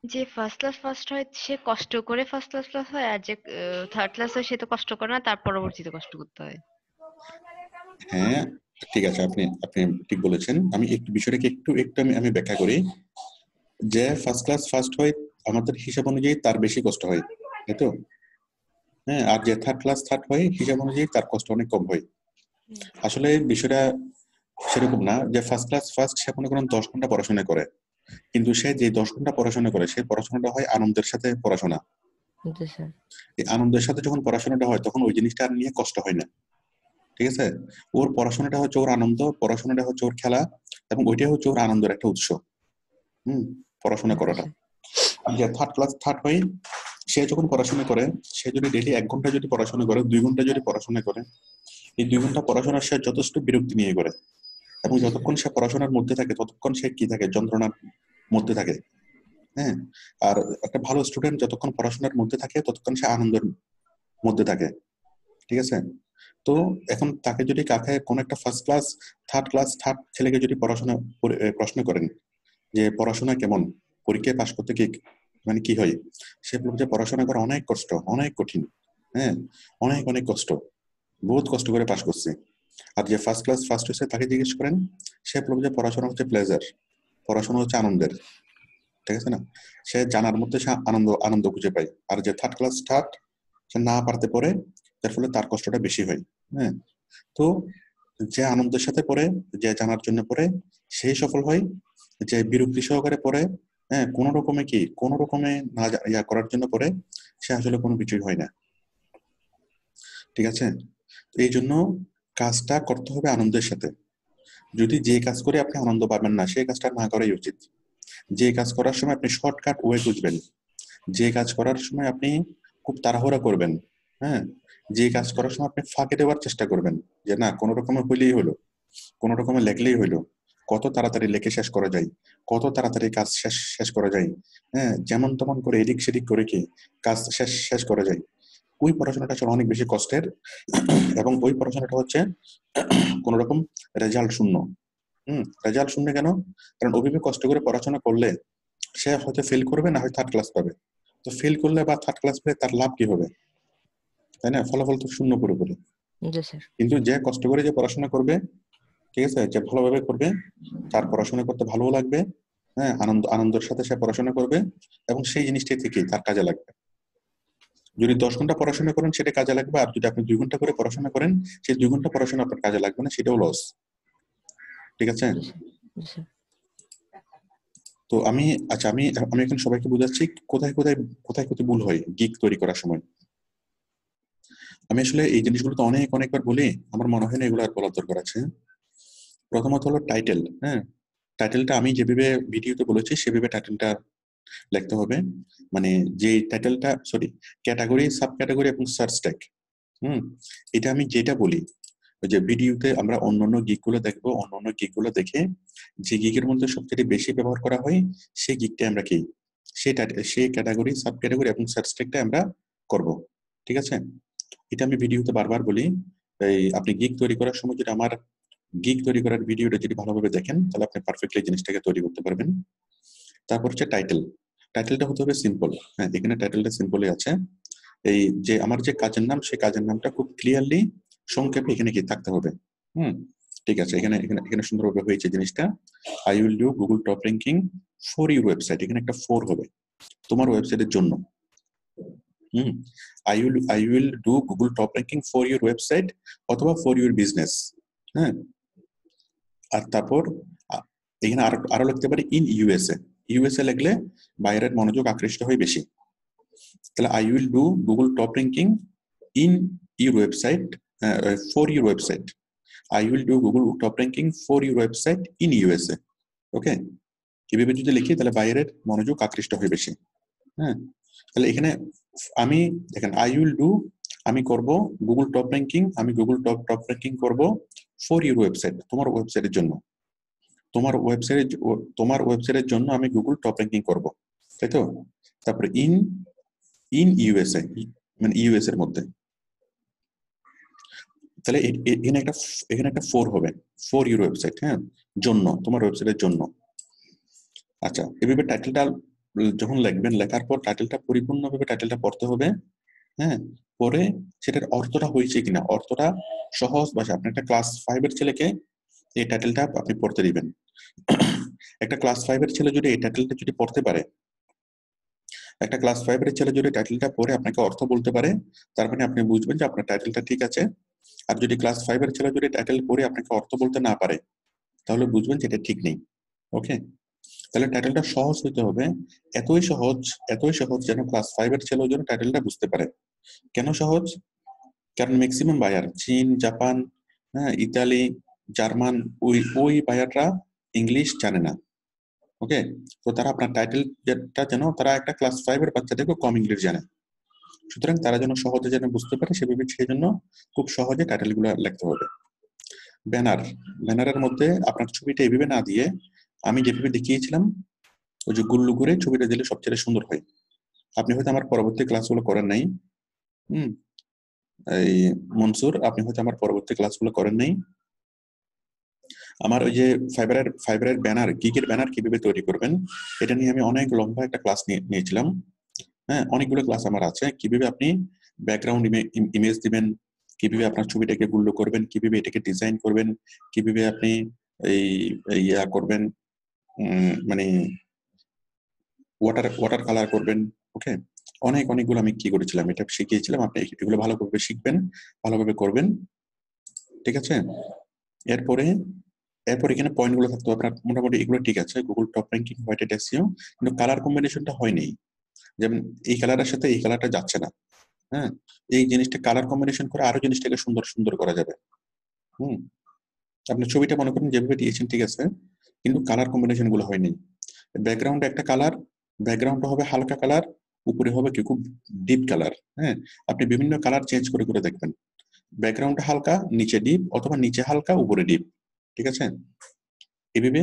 যে ফার্স্ট ক্লাস ফার্স্ট হয় সে কষ্ট করে ফার্স্ট ক্লাস ফার্স্ট হয়, আর যে থার্ড ক্লাস হয় সে তো কষ্ট করে না, তার পরবর্তীতে কষ্ট করতে হয়। হ্যাঁ, ঠিক আছে, আপনি আপনি ঠিক বলেছেন। আমি একটু বিষয়টাকে একটু একটু আমি ব্যাখ্যা করি। যে ফার্স্ট ক্লাস ফার্স্ট হয় আমাদের হিসাব অনুযায়ী তার বেশি কষ্ট হয়, তাই তো? হ্যাঁ, আর যে থার্ড ক্লাস থার্ড হয় হিসাব অনুযায়ী তার কষ্ট অনেক কম হয়। আসলে বিষয়টা সেরকম না যে ফার্স্ট ক্লাস ফার্স্ট সে মনে করেন 10 ঘন্টা পড়াশোনা করে, কিন্তু সে যে 10 ঘন্টা পড়াশোনা করে সেই পড়াশোনাটা হয় আনন্দের সাথে পড়াশোনা। জি স্যার। এই আনন্দের সাথে যখন পড়াশোনাটা হয় তখন ওই জিনিসটা আর নিয়ে কষ্ট হয় না, ঠিক আছে? ওর পড়াশোনাটা হচ্ছে ওর আনন্দ, পড়াশোনাটা হচ্ছে ওর খেলা, এবং ওইটাই হচ্ছে ওর আনন্দের একটা উৎস। পড়াশোনা করাটা। আর যে থার্ড ক্লাস থার্ড হয় সে যখন পড়াশোনা করে, সে যদি ডেইলি 1 ঘন্টা যদি পড়াশোনা করে, 2 ঘন্টা যদি পড়াশোনা করে, এই 2 ঘন্টা পড়াশোনা সে যথেষ্ট বিরক্তি নিয়ে করে, এবং যতক্ষণ সে পড়াশোনার মধ্যে থাকে ততক্ষণ সে কি থাকে, যন্ত্রণার মধ্যে থাকে। হ্যাঁ, আর একটা ভালো স্টুডেন্ট যতক্ষণ পড়াশোনার মধ্যে থাকে ততক্ষণ সে আনন্দের মধ্যে থাকে, ঠিক আছে? তো এখন তাকে যদি কাকে কোন একটা ফার্স্ট ক্লাস থার্ড ছেলেকে যদি পড়াশোনা প্রশ্ন করেন যে পড়াশোনা কেমন, পরীক্ষায় পাশ করতে কি মানে কি হয়, সে বলবে যে পড়াশোনা করা অনেক কষ্ট, অনেক কঠিন। হ্যাঁ, অনেক অনেক কষ্ট, বহুত কষ্ট করে পাশ করছে। আর যে ফার্স্ট ক্লাস ফার্স্ট হয়েছে তাকে জিজ্ঞেস করেন, সে বলবে যে পড়াশোনা হচ্ছে প্লেজার, পড়াশোনা হচ্ছে আনন্দের, ঠিক আছে না? সে জানার মধ্যে সে আনন্দ আনন্দ খুঁজে পায়। আর যে থার্ড ক্লাস থার্ড সে না পারতে পড়ে, যার ফলে তার কষ্টটা বেশি হয়। হ্যাঁ, তো যে আনন্দের সাথে পড়ে, যে জানার জন্য পড়ে, সেই সফল হয়। যে বিরক্তি সহকারে পড়ে, হ্যাঁ, কোনো রকমে না ইয়া করার জন্য পড়ে, সে আসলে কোনো কিছুই হয় না, ঠিক আছে? এই জন্য কাজটা করতে হবে আনন্দের সাথে। যদি যে কাজ করে আপনি আনন্দ পাবেন না সেই কাজটা না করাই উচিত। যে কাজ করার সময় আপনি শর্টকাট ওয়ে খুঁজবেন, যে কাজ করার সময় আপনি খুব তাড়াহুড়া করবেন, হ্যাঁ, যে কাজ করার সময় আপনি ফাঁকে দেওয়ার চেষ্টা করবেন, যে না কোনো রকমে হইলেই হলো, কোনো রকমে লেখলেই হইলো, কত তাড়াতাড়ি লেখে শেষ করা যায়, কত তাড়াতাড়ি কাজ শেষ শেষ করা যায়, হ্যাঁ, যেমন তেমন করে এদিক সেদিক করে কি কাজ শেষ শেষ করা যায়, ওই পড়াশোনাটা আসলে অনেক বেশি কষ্টের। এবং ওই পড়াশোনাটা হচ্ছে কোন রকম রেজাল্ট শূন্য। রেজাল্ট শূন্য কেন? কারণ ওইভাবে কষ্ট করে পড়াশোনা করলে সে হয়তো ফেল করবে, না হয় থার্ড ক্লাস পাবে। তো ফেল করলে বা থার্ড ক্লাস পেলে তার লাভ কি হবে, তাই না? ফলাফল তো শূন্য পুরোপুরি। জি স্যার। কিন্তু যে কষ্ট করে যে পড়াশোনা করবে, ঠিক আছে, যে ভালোভাবে করবে, তার পড়াশোনা করতে ভালো লাগবে, হ্যাঁ, আনন্দের সাথে সে পড়াশোনা করবে, এবং সেই জিনিসটাই থেকেই তার কাজে লাগবে। যদি 10 ঘন্টা পড়াশোনা করেন সেটা কাজে লাগবে, আর যদি আপনি 2 ঘন্টা করে পড়াশোনা করেন সেই 2 ঘন্টা পড়াশোনা আপনার কাজে লাগবে না, সেটাও লস, ঠিক আছে? জি স্যার। জি স্যার। তো আমি আচ্ছা আমি আমি এখন সবাইকে বোঝাচ্ছি কোথায় কোথায় কোথায় কোথায় ভুল হয় গিগ তৈরি করার সময়। আমি আসলে এই জিনিসগুলো তো অনেকবার বলি, আমার মনে হয় না এগুলো আর বলার দরকার আছে। প্রথমত হলো টাইটেল। হ্যাঁ, টাইটেলটা আমি যেভাবে ভিডিওতে বলেছি সেভাবে টাইটেলটা লিখতে হবে। মানে যে টাইটেলটা সরি ক্যাটাগরি, সাব ক্যাটাগরি এবং সার্চ ট্যাগ, এটা আমি যেটা বলি ওই যে ভিডিওতে আমরা অন্যান্য গিগগুলো দেখবো, অন্যান্য গিগগুলো দেখে যে গিগের মধ্যে সবচেয়ে বেশি ব্যবহার করা হয় সেই গিগটা আমরা কি সেই ক্যাটাগরি, সাব ক্যাটাগরি এবং সার্চ ট্যাগটা আমরা করব, ঠিক আছে? এটা আমি ভিডিওতে বারবার বলি। এই আপনি গিগ তৈরি করার সময় যদি আমার গিগ তৈরি করার ভিডিওটা যদি ভালোভাবে দেখেন তাহলে আপনি পারফেক্টলি জিনিসটাকে তৈরি করতে পারবেন। তারপর হচ্ছে টাইটেল। টাইটেলটা হতে হবে সিম্পল। হ্যাঁ, এখানে টাইটেলটা সিম্পলই আছে। এই যে আমার যে কাজের নাম সেই কাজের নামটা খুব ক্লিয়ারলি সংক্ষেপে এখানে কি থাকতে হবে। ঠিক আছে, এখানে এখানে এখানে সুন্দরভাবে হয়েছে জিনিসটা। I will do Google top ranking for your website, এখানে একটা ফর হবে তোমার ওয়েবসাইটের জন্য। I will do Google top ranking for your website অথবা ফর ইউর বিজনেস। হ্যাঁ, আর তারপর এখানে আরো লিখতে পারি ইন ইউএসএ। ইউএসএ লিখলে বাইরের মনোযোগ আকৃষ্ট হয় বেশি। তাহলে I will do Google top ranking in your website for your website. I will do Google top ranking for your website in USA. Okay, এভাবে যদি লিখি তাহলে বাইরের মনোযোগ আকৃষ্ট হয় বেশি। হ্যাঁ, তাহলে এখানে আমি দেখেন আই উইল ডু, আমি করব গুগল টপ র্যাঙ্কিং, আমি গুগল টপ র্যাঙ্কিং করব ফর ইউর ওয়েবসাইট, তোমার ওয়েবসাইটের জন্য। তোমার ওয়েবসাইটের জন্য আমি গুগল টপ র্যাঙ্কিং করব, তাই তো? তারপরে ইন ইউএসএ, মানে ইউএস এর মধ্যে। তাহলে এখানে একটা ফর হবে, ফর ইউর ওয়েবসাইট, হ্যাঁ, জন্য, তোমার ওয়েবসাইটের জন্য। আচ্ছা, এভাবে টাইটেলটা যখন লিখবেন, লেখার পর টাইটেলটা পরিপূর্ণভাবে টাইটেলটা পড়তে হবে। হ্যাঁ, পরে সেটার অর্থটা হয়েছে কিনা, অর্থটা সহজ ভাষা। আপনি একটা ক্লাস 5 এর ছেলেকে এই টাইটেলটা আপনি পড়তে দিবেন। একটা ক্লাস 5 এর ছেলে যদি এই টাইটেলটা যদি পড়তে পারে, একটা ক্লাস 5 এর ছেলে যদি টাইটেলটা পড়ে আপনাকে অর্থ বলতে পারে, তার মানে আপনি বুঝবেন যে আপনার টাইটেলটা ঠিক আছে। আর যদি ক্লাস 5 এর ছেলে যদি টাইটেল পড়ে আপনাকে অর্থ বলতে না পারে, তাহলে বুঝবেন যে এটা ঠিক নেই। ওকে, তাহলে টাইটেলটা সহজ হতে হবে, এতই সহজ যেন ক্লাস 5 এর ছেলেও যেন টাইটেলটা বুঝতে পারে। কেন সহজ? কারণ ম্যাক্সিমাম বায়ার চীন, জাপান, হ্যাঁ, ইতালি, জার্মান, ওই বায়াররা ইংলিশ জানে না। ওকে, তো তারা আপনার টাইটেল যেটা যেন তারা একটা ক্লাস 5 এর বাচ্চা থেকে কম ইংলিশ জানে, সুতরাং তারা যেন সহজে যেন বুঝতে পারে সেভাবে, সেই জন্য খুব সহজে টাইটেলগুলো লিখতে হবে। ব্যানারের মধ্যে আপনার ছবিটা এইভাবে না দিয়ে আমি যেভাবে দেখিয়েছিলাম, ওই যে গুল্লু করে ছবিটা দিলে সবচেয়ে সুন্দর হয়। আপনি হয়তো আমার পরবর্তী ক্লাসগুলো করেন নাই, এই মনসুর, আপনি হয়তো আমার পরবর্তী ক্লাসগুলো করেন নাই। আমার ওই যে ফাইবারের ব্যানার, গিগের ব্যানার কিভাবে তৈরি করবেন এটা নিয়ে আমি অনেক লম্বা একটা ক্লাস নিয়েছিলাম। হ্যাঁ, অনেকগুলো ক্লাস আমার আছে। কিভাবে আপনি ব্যাকগ্রাউন্ড ইমেজ দিবেন, কিভাবে আপনার ছবিটাকে গুল্লো করবেন, কিভাবে এটাকে ডিজাইন করবেন, কিভাবে আপনি এই ইয়া করবেন, মানে ওয়াটার কালার করবেন। ওকে, অনেকগুলো আমি কি করেছিলাম এটা শিখিয়েছিলাম। আপনি এগুলো ভালোভাবে শিখবেন, ভালোভাবে করবেন, ঠিক আছে? এরপর এখানে পয়েন্টগুলো থাকতো আপনার মোটামুটি এগুলো ঠিক আছে, Google top ranking, white hat SEO, কিন্তু কালার কম্বিনেশনটা হয়নি। যেমন এই কালারের সাথে এই কালারটা যাচ্ছে না। হ্যাঁ, এই জিনিসটা কালার কম্বিনেশন করে আরো জিনিসটাকে সুন্দর করা যাবে। আপনার ছবিটা মনে করেন যেভাবে দিয়েছেন ঠিক আছে, কিন্তু কালার কম্বিনেশন গুলো হয়নি। ব্যাকগ্রাউন্ডে একটা কালার, ব্যাকগ্রাউন্ডটা হবে হালকা কালার, উপরে হবে কি খুব ডিপ কালার। হ্যাঁ, আপনি বিভিন্ন কালার চেঞ্জ করে দেখবেন, ব্যাকগ্রাউন্ডটা হালকা নিচে ডিপ, অথবা নিচে হালকা উপরে ডিপ, ঠিক আছে? এভাবে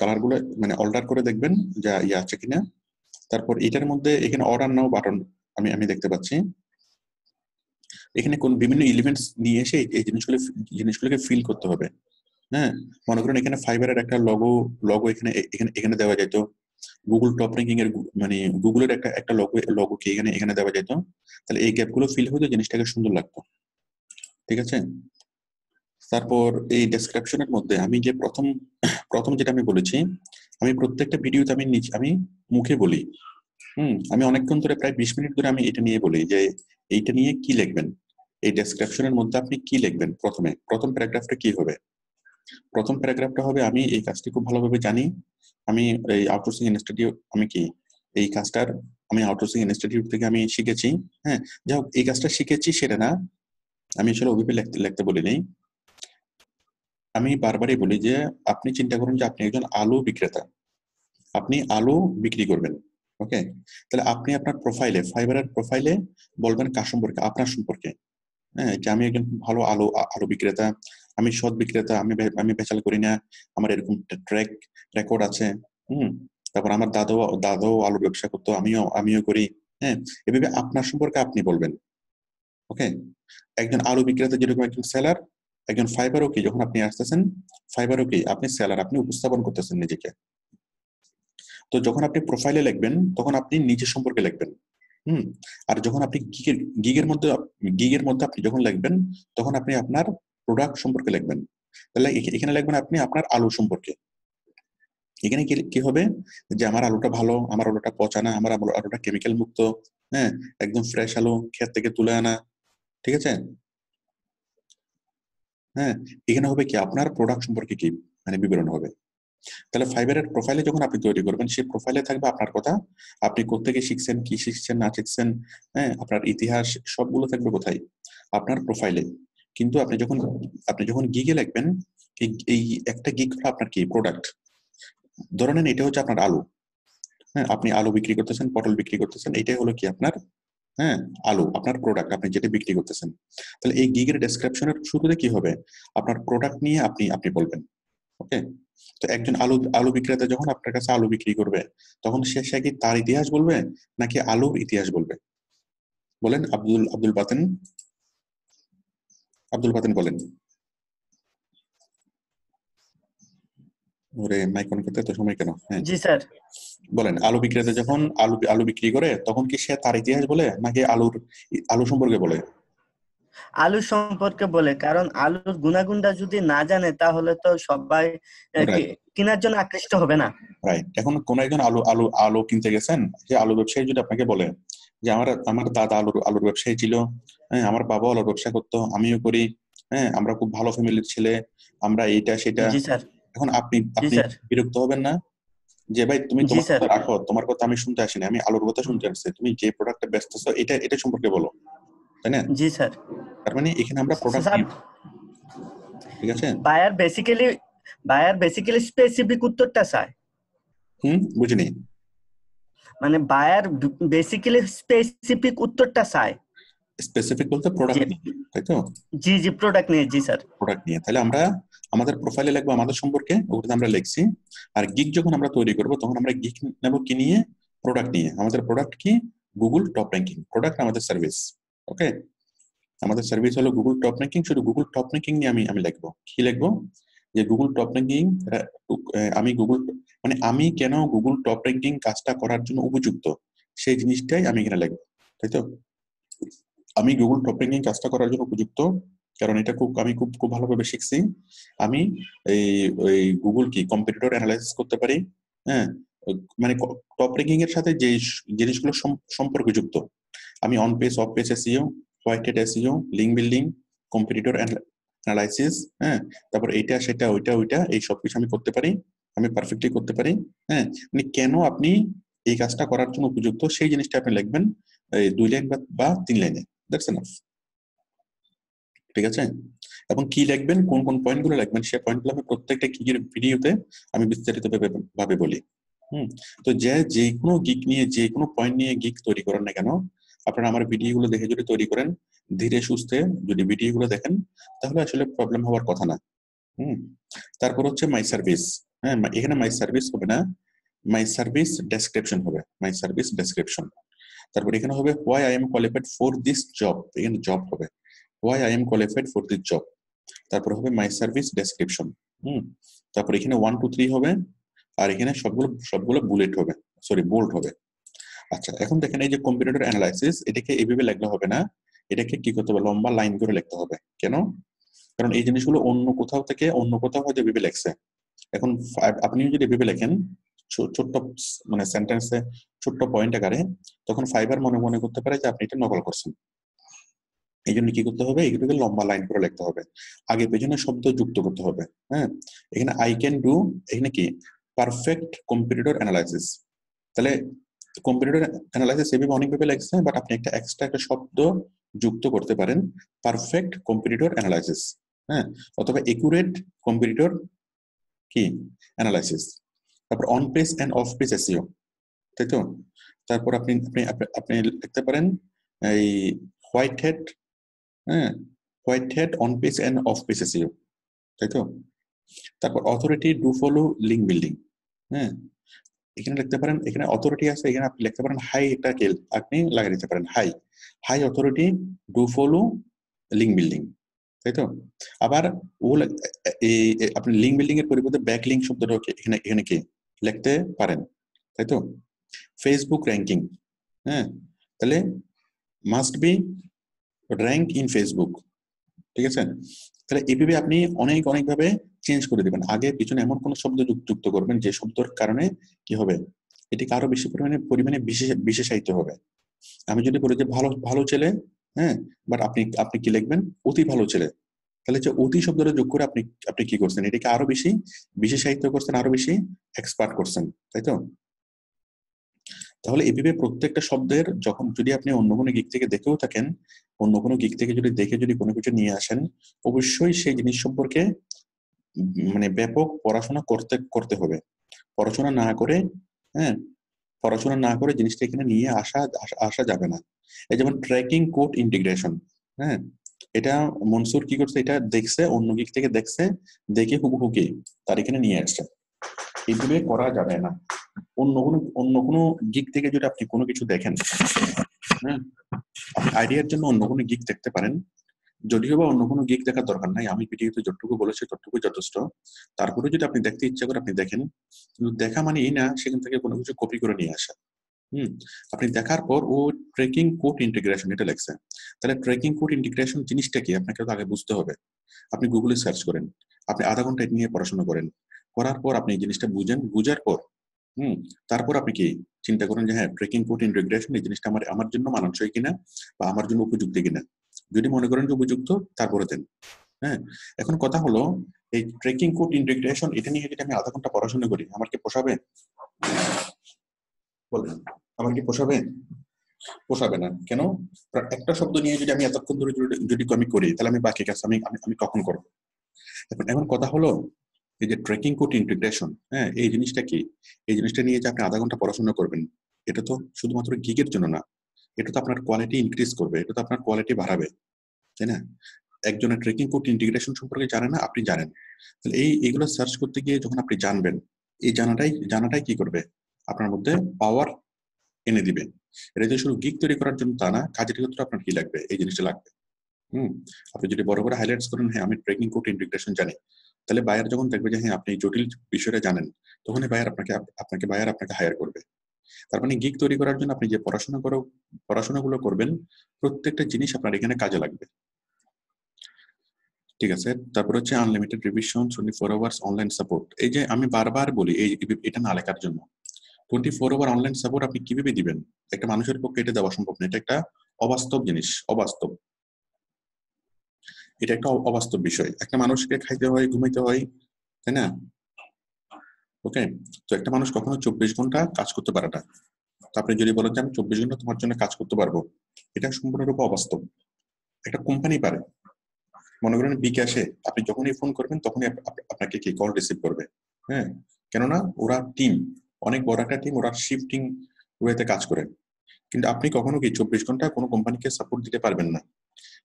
কালার গুলো মানে অল্টার করে দেখবেন যা ইয়ে আছে কিনা। তারপর এটার মধ্যে এখানে অর্ডার নাও বাটন আমি দেখতে পাচ্ছি। এখানে কোন বিভিন্ন এলিমেন্টস নিয়ে এসে এই জিনিসগুলোকে ফিল করতে হবে। হ্যাঁ, মনে করেন এখানে ফাইবারের একটা লগো এখানে দেওয়া যেত, গুগল টপ র্যাঙ্কিং এর মানে গুগলের একটা লগো কি এখানে দেওয়া যেত, তাহলে এই গ্যাপগুলো ফিল হতো, জিনিসটাকে সুন্দর লাগতো, ঠিক আছে? তারপর এই ডেসক্রিপশনের মধ্যে আমি যে প্রথম যেটা আমি বলেছি, আমি প্রত্যেকটা ভিডিওতে আমি মুখে বলি। আমি অনেকক্ষণ ধরে প্রায় 20 মিনিট ধরে আমি এটা নিয়ে বলি যে এইটা নিয়ে কি লিখবেন, এই ডেসক্রিপশনের মধ্যে আপনি কি লিখবেন। প্রথম প্যারাগ্রাফটা কি হবে? প্রথম প্যারাগ্রাফটা হবে, আমি এই কাজটি খুব ভালোভাবে জানি, আমি এই আউটসোর্সিং ইনস্টিটিউট, এই কাজটার আমি আউটসোর্সিং ইনস্টিটিউট থেকে আমি শিখেছি। হ্যাঁ, যাই হোক, এই কাজটা শিখেছি সেটা না, আমি আসলে ওইভাবে লিখতে বলি নেই। আমি বারবারই বলি যে আপনি চিন্তা করুন যে আপনি একজন আলু বিক্রেতা, আপনি আলু বিক্রি করবেন। ওকে, তাহলে আপনি আপনার ফাইবারের প্রোফাইলে বলবেন কার সম্পর্কে? আপনার সম্পর্কে। হ্যাঁ, যে আমি একজন ভালো আলু বিক্রেতা, আমি সৎ বিক্রেতা, আমি ভেজাল করি না, আমার এরকম ট্র্যাক রেকর্ড আছে। তারপর আমার দাদাও আলুর ব্যবসা করতো, আমিও করি। হ্যাঁ, এভাবে আপনার সম্পর্কে আপনি বলবেন। ওকে, একজন আলু বিক্রেতা যেরকম একজন সেলার, একজন ফাইবারও কি, যখন আপনি আসতেছেন ফাইবারও কি আপনি সেলার, আপনি উপস্থাপন করতেছেন নিজেকে। তো যখন আপনি প্রোফাইলে লিখবেন তখন আপনি নিজের সম্পর্কে লিখবেন। আর যখন আপনি গিগের মধ্যে আপনি যখন লিখবেন তখন আপনি আপনার প্রোডাক্ট সম্পর্কে লিখবেন। তাহলে এখানে লিখবেন আপনি আপনার আলু সম্পর্কে। এখানে কি হবে যে আমার আলুটা ভালো, আমার আলুটা পচা না, আমার আলুটা কেমিক্যাল মুক্ত, হ্যাঁ, একদম ফ্রেশ আলু, ক্ষেত থেকে তুলে আনা, ঠিক আছে? হ্যাঁ, এখানে হবে কি আপনার প্রোডাক্ট সম্পর্কে কি মানে বিবরণ হবে। তাহলে ফাইবারের প্রোফাইলে যখন আপনি তৈরি করবেন, সেই প্রোফাইলে থাকবে আপনার কথা, আপনি কোত্থেকে শিখছেন, কি শিখছেন না শিখছেন, হ্যাঁ, আপনার ইতিহাস সবগুলো থাকবে কোথায়? আপনার প্রোফাইলে। কিন্তু আপনি যখন গিগে লিখবেন, এই একটা গিগ হলো আপনার কি প্রোডাক্ট। ধরে নেন এটা হচ্ছে আপনার আলু। হ্যাঁ, আপনি আলু বিক্রি করতেছেন, পটল বিক্রি করতেছেন, এটাই হলো কি আপনার, হ্যাঁ, আলু, আপনার প্রোডাক্ট, আপনি যেটা বিক্রি করতেছেন। তাহলে এই গিগের ডেসক্রিপশনের শুরুতে কি হবে? আপনার প্রোডাক্ট নিয়ে আপনি বলবেন। ওকে, তো একজন আলু বিক্রেতা যখন আপনার কাছে আলু বিক্রি করবে, তখন সে কি তার ইতিহাস বলবে নাকি আলুর ইতিহাস বলবে? বলেন আব্দুল বাতেন বলেন। ওরে মাইক অন করতে তো সময় কেন? হ্যাঁ জি স্যার। বলেন, আলু বিক্রেতা যখন আলু বিক্রি করে তখন কি সে তার ইতিহাস বলে নাকি আলু সম্পর্কে বলে? আলু সম্পর্কে বলে, কারণ আলুর গুণাগুণটা যদি না জানে তাহলে তো সবাই রাইট কেনার জন্য আকৃষ্ট হবে না। রাইট। এখন কোন একজন আলু আলু আলু কিনতে গেছেন, যে আলু ব্যবসায়ী যদি আপনাকে বলে যে আমার আমার দাদা আলুর ব্যবসায়ী ছিল, হ্যাঁ আমার বাবা আলুর ব্যবসা করতো, আমিও করি, হ্যাঁ আমরা খুব ভালো ফ্যামিলির ছেলে, আমরা এইটা সেটা, জি স্যার। এখন আপনি জি আপনি স্যার। বিরক্ত হবেন না যে ভাই তুমি জি তোমার স্যার। কথা রাখো, তোমার কথা আমি শুনতে আসিনি, আমি আলুর কথা শুনতে আসছি, তুমি যে প্রোডাক্টটা বেচতেছো এটা এটা সম্পর্কে বলো, তাই না? জি স্যার। তার মানে এখানে আমরা প্রোডাক্ট স্যার, ঠিক আছে। বায়ার বেসিক্যালি স্পেসিফিক উত্তরটা চায়। বুঝিনি। মানে বায়ার বেসিক্যালি স্পেসিফিক উত্তরটা চায়। স্পেসিফিক বলতে প্রোডাক্ট নিয়ে, তাই তো? জি জি, প্রোডাক্ট নিয়ে। জি স্যার। প্রোডাক্ট নিয়ে, তাহলে আমরা আমাদের প্রোফাইলে লিখবো আমাদের সম্পর্কে, ওটাতে আমরা লিখছি। আর গিগ যখন আমরা তৈরি করব তখন আমরা গিগ নেব কি নিয়ে? প্রোডাক্ট নিয়ে। আমাদের প্রোডাক্ট কি? Google top ranking. প্রোডাক্ট আমাদের সার্ভিস। ওকে, আমাদের সার্ভিস হলো গুগল টপ র্যাঙ্কিং। শুধু গুগল টপ র্যাঙ্কিং নিয়ে আমি লিখবো। কি লিখবো? যে গুগল টপ র্যাঙ্কিং, আমি গুগল মানে আমি কেন গুগল টপ র্যাঙ্কিং কাজটা করার জন্য উপযুক্ত, সেই জিনিসটাই আমি এখানে লিখবো, তাই তো? আমি গুগল টপ র্যাঙ্কিং কাজটা করার জন্য উপযুক্ত কারণ এটা আমি খুব ভালোভাবে শিখছি। আমি এই গুগল কি কম্পিটিটর অ্যানালাইসিস করতে পারি, হ্যাঁ মানে টপ র্যাঙ্কিং এর সাথে যে জিনিসগুলো সম্পর্কযুক্ত, আমি on page off page SEO, white hat SEO, link building, competitor analysis, হ্যাঁ তারপর এইটা সেটা ওইটা এই সবকিছু আমি করতে পারি, আমি পারফেক্টলি করতে পারি। হ্যাঁ মানে কেন আপনি এই কাজটা করার জন্য উপযুক্ত সেই জিনিসটা আপনি লিখবেন 2 লাইন বা 3 লাইনে। দ্যাটস এনাফ, ঠিক আছে? এবং কি লিখবেন, কোন কোন পয়েন্টগুলো লিখবেন, সেই পয়েন্টগুলো আমি প্রত্যেকটা গিগের ভিডিওতে আমি বিস্তারিত ভাবে বলি। তো যে কোনো গিগ নিয়ে, যে কোনো পয়েন্ট নিয়ে গিগ তৈরি করেন না কেন, আপনারা আমার ভিডিওগুলো দেখে যদি তৈরি করেন, ধীরে সুস্থে যদি ভিডিওগুলো দেখেন, তাহলে আসলে প্রবলেম হওয়ার কথা না। তারপর হচ্ছে মাই সার্ভিস। হ্যাঁ এখানে মাই সার্ভিস হবে না, মাই সার্ভিস ডেসক্রিপশন হবে, মাই সার্ভিস ডেসক্রিপশন। তারপর এখানে হবে why I am qualified for this job, এখানে জব হবে why I am qualified for this job. তারপর হবে মাই সার্ভিস ডেসক্রিপশন। তারপর এখানে 1 2 3 হবে, আর এখানে সবগুলো বুলেট হবে, সরি বোল্ড হবে। আচ্ছা এখন দেখেন এই যে কম্পিটিটর অ্যানালাইসিস, এটাকে এইভাবে লিখলে হবে না, এটাকে কি করতে হবে, লম্বা লাইন করে লিখতে হবে। কেন? কারণ এই জিনিসগুলো অন্য কোথাও হয়তো এভাবে লেখছে। এখন আপনি যদি এভাবে লেখেন ছোট্ট মানে সেন্টেন্সে ছোট্ট পয়েন্ট আকারে, তখন ফাইবার মনে করতে পারে যে আপনি এটা নকল করছেন। এই জন্য কি করতে হবে, এগুলোকে লম্বা লাইন করে লিখতে হবে, আগে পেছনে শব্দ যুক্ত করতে হবে। হ্যাঁ এখানে আই ক্যান ডু, এখানে কি পারফেক্ট কম্পিটিটর অ্যানালাইসিস। তাহলে কম্পিটিটর অ্যানালাইসিস এভাবে অনেকভাবে লাগছে, বাট আপনি একটা এক্সট্রা একটা শব্দ যুক্ত করতে পারেন, পারফেক্ট কম্পিটিটর অ্যানালাইসিস, হ্যাঁ অথবা একুরেট কম্পিটিটর কি অ্যানালাইসিস। তারপর on page and off page SEO, তাই তো? তারপর আপনি আপনি আপনি লিখতে পারেন এই হোয়াইট হ্যাট, হ্যাঁ white hat on page and off page SEO, তাই তো? তারপর authority do follow link building, হ্যাঁ এখানে লিখতে পারেন, এখানে অথরিটি আছে, এখানে আপনি লিখতে পারেন হাই, একটা আপনি লাগিয়ে দিতে পারেন high authority do follow link building, তাই তো? আবার আপনি লিঙ্ক বিল্ডিং এর পরিবর্তে ব্যাক লিঙ্ক শব্দটা এখানে কি লিখতে পারেন, তাই তো? ফেসবুক র্যাঙ্কিং, হ্যাঁ তাহলে must be rank in Facebook, ঠিক আছে? তাহলে এইভাবে আপনি অনেকভাবে চেঞ্জ করে দিবেন, আগে পিছনে এমন কোন শব্দ যুক্ত করবেন যে শব্দের কারণে কি হবে, এটিকে আরো বেশি পরিমাণে বিশেষায়িত হবে। আমি যদি বলি যে ভালো ছেলে, হ্যাঁ বাট আপনি কি লিখবেন, অতি ভালো ছেলে, তাহলে যে অতি শব্দটা যোগ করে আপনি কি করছেন, এটাকে আরো বেশি বিশেষায়িত করছেন, আরো বেশি এক্সপার্ট করছেন, তাই তো? তাহলে এইভাবে প্রত্যেকটা শব্দের যখন যদি আপনি অন্য কোনো গিগ থেকে দেখেও থাকেন, অন্য কোনো গিগ থেকে যদি কোনো কিছু নিয়ে আসেন, অবশ্যই সেই জিনিস সম্পর্কে মানে ব্যাপক পড়াশোনা করতে হবে। পড়াশোনা না করে জিনিসটা এখানে নিয়ে আসা যাবে না। এই যেমন ট্র্যাকিং কোড ইন্টিগ্রেশন, হ্যাঁ এটা মনসুর কি করছে, এটা দেখছে অন্য গিগ থেকে দেখছে, দেখে হুবহু কি তার এখানে নিয়ে আসছে, এইভাবে করা যাবে না। অন্য কোনো গিগ থেকে যদি আপনি কোনো কিছু দেখেন, হ্যাঁ আইডিয়ার জন্য অন্য কোনো গিগ দেখতে পারেন, যদিও বা অন্য কোনো গিগ দেখার দরকার নাই, আমি ভিডিওতে যতটুকু বলেছি ততটুকু যথেষ্ট। তারপরে যদি আপনি দেখতে ইচ্ছা করে আপনি দেখেন, কিন্তু দেখা মানে এই না সেখান থেকে কোনো কিছু কপি করে নিয়ে আসা। আপনি দেখার পর ও ট্রেকিং কোড ইন্টিগ্রেশন এটা লেখছে। তাহলে ট্রেকিং কোড ইন্টিগ্রেশন জিনিসটা কি আপনাকে তো আগে বুঝতে হবে। আপনি গুগলে সার্চ করেন, আপনি আধা ঘন্টা এটা নিয়ে পড়াশোনা করেন, করার পর আপনি এই জিনিসটা বুঝেন, বুঝার পর তারপর আপনি কি চিন্তা করেন যে হ্যাঁ ট্রেকিং কোড ইন্টিগ্রেশন এই জিনিসটা আমার জন্য মানানসই কিনা বা আমার জন্য উপযুক্ত কিনা। যদি মনে করেন যে উপযুক্ত তারপরে দেন। হ্যাঁ, এখন কথা হলো এই ট্রেকিং কোড ইন্টিগ্রেশন এটা নিয়ে যদি আমি আধা ঘন্টা পড়াশোনা করি আমার কি পোষাবে? বলেন আমার কি পোষাবে? পোষাবে না। কেন? একটা শব্দ নিয়ে যদি আমি এতক্ষণ ধরে যদি আমি করি তাহলে আমি বাকি কাজ আমি কখন করবো? এখন কথা হলো এই যে ট্রেকিং কোড ইন্টিগ্রেশন, হ্যাঁ এই জিনিসটা কি? এই জিনিসটা নিয়ে যে আপনি আধা ঘন্টা পড়াশোনা করবেন এটা তো শুধুমাত্র গিগের জন্য না, এটা তো আপনার কোয়ালিটি ইনক্রিজ করবে, এটা তো আপনার কোয়ালিটি বাড়াবে, তাই না? একজনের ট্রেকিং কোড ইন্টিগ্রেশন সম্পর্কে জানে না, আপনি জানেন, তাহলে এইগুলো সার্চ করতে গিয়ে যখন আপনি জানবেন, এই জানাটাই কি করবে? আপনার মধ্যে পাওয়ার এনে দিবে। এটা যে শুধু গিগ তৈরি করার জন্য তা না, কাজের ক্ষেত্রে আপনার কি লাগবে? এই জিনিসটা লাগবে। আপনি যদি বড় করে হাইলাইটস করেন হ্যাঁ আমি ট্রেকিং কোড ইন্টিগ্রেশন জানি, তাহলে বায়ার যখন দেখবে যে হ্যাঁ আপনি জটিল বিষয়টা জানেন, তখনই বায়ার আপনাকে হায়ার করবে। তার মানে গিগ তৈরি করার জন্য আপনি যে পড়াশোনাগুলো করবেন প্রত্যেকটা জিনিস আপনার এখানে কাজে লাগবে। ঠিক আছে, তারপর হচ্ছে unlimited revision, 24 hours online support. এই যে আমি বারবার বলি এটা না লেখার জন্য, 24 আওয়ার অনলাইন সাপোর্ট আপনি কিভাবে দিবেন? একটা মানুষের পক্ষে এটা দেওয়া সম্ভব না, এটা একটা অবাস্তব জিনিস, অবাস্তব। এটা একটা অবাস্তব বিষয়। একটা মানুষকে খাইতে হয়, ঘুমাইতে হয়, তাই না? ওকে, তো একটা মানুষ কখনো 24 ঘন্টা কাজ করতে পারে না। তো আপনি যদি বলেন যে আমি 24 ঘন্টা তোমার জন্য কাজ করতে পারবো, এটা সম্পূর্ণরূপে অবাস্তব। একটা কোম্পানি পারে, মনে করেন বিকাশে আপনি যখনই ফোন করবেন তখনই আপনাকে কি কল রিসিভ করবে। হ্যাঁ, কেননা ওরা টিম, অনেক বড় একটা টিম, ওরা শিফটিং ওয়েতে কাজ করে। কিন্তু আপনি কখনো কি 24 ঘন্টা কোনো কোম্পানিকে সাপোর্ট দিতে পারবেন না।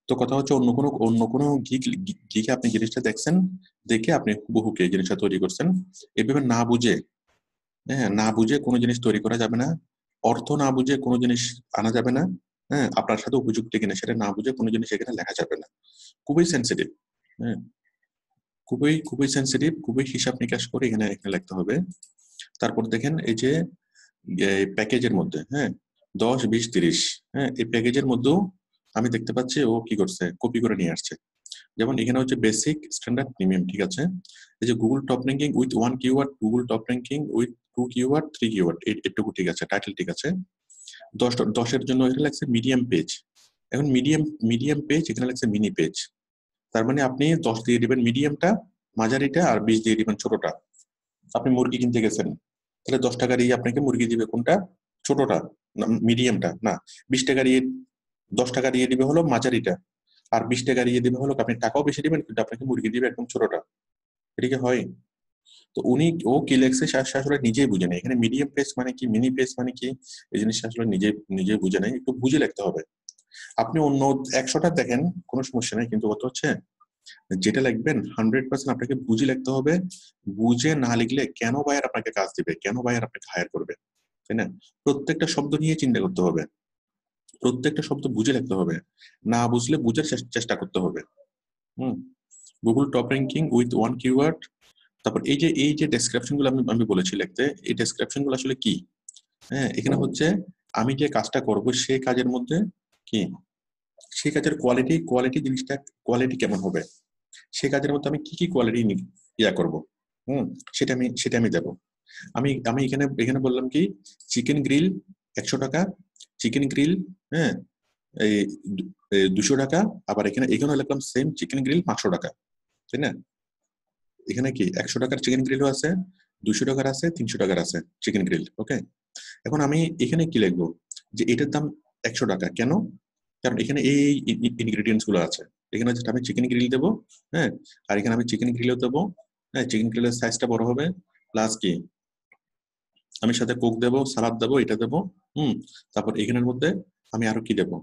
তো কথা হচ্ছে অন্য কোনো গিকে আপনি জিনিসটা দেখছেন, দেখে আপনি হুবহুকে এই জিনিসটা তৈরি করছেন। এভাবে না বুঝে কোনো জিনিস তৈরি করা যাবে না, অর্থ না বুঝে কোনো জিনিস আনা যাবে না। হ্যাঁ, আপনার সাথে উপযুক্ত কিনা সেটা না বুঝে কোনো জিনিস এখানে লেখা যাবে না। খুবই সেন্সিটিভ। হ্যাঁ, খুবই সেন্সিটিভ, খুবই হিসাব নিকাশ করে এখানে লিখতে হবে। তারপর দেখেন এই যে প্যাকেজের মধ্যে, হ্যাঁ 10, 20, 30, হ্যাঁ এই প্যাকেজের মধ্যেও আমি দেখতে পাচ্ছি ও কি করছে, কপি করে নিয়ে আসছে। যেমন এখানে হচ্ছে বেসিক, স্ট্যান্ডার্ড, প্রিমিয়াম, ঠিক আছে। এই যে Google top ranking with 1 keyword, Google top ranking with 2 keyword, 3 keyword, এটুকু ঠিক আছে, টাইটেল ঠিক আছে। 10 জন্য এটা লাগছে মিডিয়াম পেজ। এখন মিডিয়াম পেজ এখানে লাগছে মিনি পেজ। তার মানে আপনি 10 দিয়ে দিবেন মিডিয়ামটা, মাঝারিটা, আর 20 দিয়ে দিবেন ছোটটা। আপনি মুরগি কিনতে গেছেন, তাহলে 10 টাকা দিয়ে আপনাকে মুরগি দিবে কোনটা? ছোটটা, মিডিয়ামটা না। 20 টাকা দিয়ে 10 টাকা দিয়ে দিবে হলো মাঝারিটা, আর 20 টাকা দিয়ে দিবে হলো, আপনি টাকাও বেশি দিবেন কিন্তু আপনাকে মুরগি দিবে একদম ছোটটা। এদিকে হয়। তো ও কি লেখছে সে আসলে নিজেই বুঝে নেই, এখানে মিডিয়াম পেজ মানে কি, মিনি পেজ মানে কি, এই জিনিসটা আসলে নিজে বুঝে নেই, একটু বুঝে লিখতে হবে। আপনি অন্য 100টা দেখেন কোনো সমস্যা নেই, কিন্তু কত হচ্ছে যেটা লিখবেন 100% আপনাকে বুঝে লিখতে হবে। বুঝে না লিখলে কেন বায়ার আপনাকে কাজ দিবে, কেন বায়ার আপনাকে হায়ার করবে, তাই না? প্রত্যেকটা শব্দ নিয়ে চিন্তা করতে হবে, প্রত্যেকটা শব্দ বুঝে লিখতে হবে, না বুঝলে বুঝার চেষ্টা করতে হবে। Google top ranking with 1 keyword. তারপর এই যে ডেসক্রিপশন গুলো আমি বলেছি লিখতে, এই ডেসক্রিপশন গুলো আসলে কি? হ্যাঁ, এখানে হচ্ছে আমি যে কাজটা করব সেই কাজের মধ্যে কি, সেই কাজের কোয়ালিটি জিনিসটা কোয়ালিটি কেমন হবে, সেই কাজের মধ্যে আমি কি কোয়ালিটি করব, সেটা আমি দেবো। আমি এখানে বললাম কি চিকেন গ্রিল 100 টাকা, চিকেন গ্রিল, হ্যাঁ এই 200 টাকা, আবার এখানে লিখলাম সেম চিকেন গ্রিল 500 টাকা, তাই না? এখানে কি 100 টাকার চিকেন গ্রিলও আছে, 200 টাকার আছে, 300 টাকার আছে চিকেন গ্রিল। ওকে, এখন আমি এখানে কি লিখবো যে এটার দাম 100 টাকা কেন? কারণ এখানে এই ইনগ্রেডিয়েন্টস গুলো আছে। এখানে যেটা আমি চিকেন গ্রিল দেবো, হ্যাঁ, আর এখানে আমি চিকেন গ্রিলও দেবো, হ্যাঁ চিকেন গ্রিলের সাইজটা বড় হবে, প্লাস কি আমি সাথে কোক দেবো, সালাদ দেবো, এটা দেবো। তারপর এখানের মধ্যে আমি আরো কি দেবো,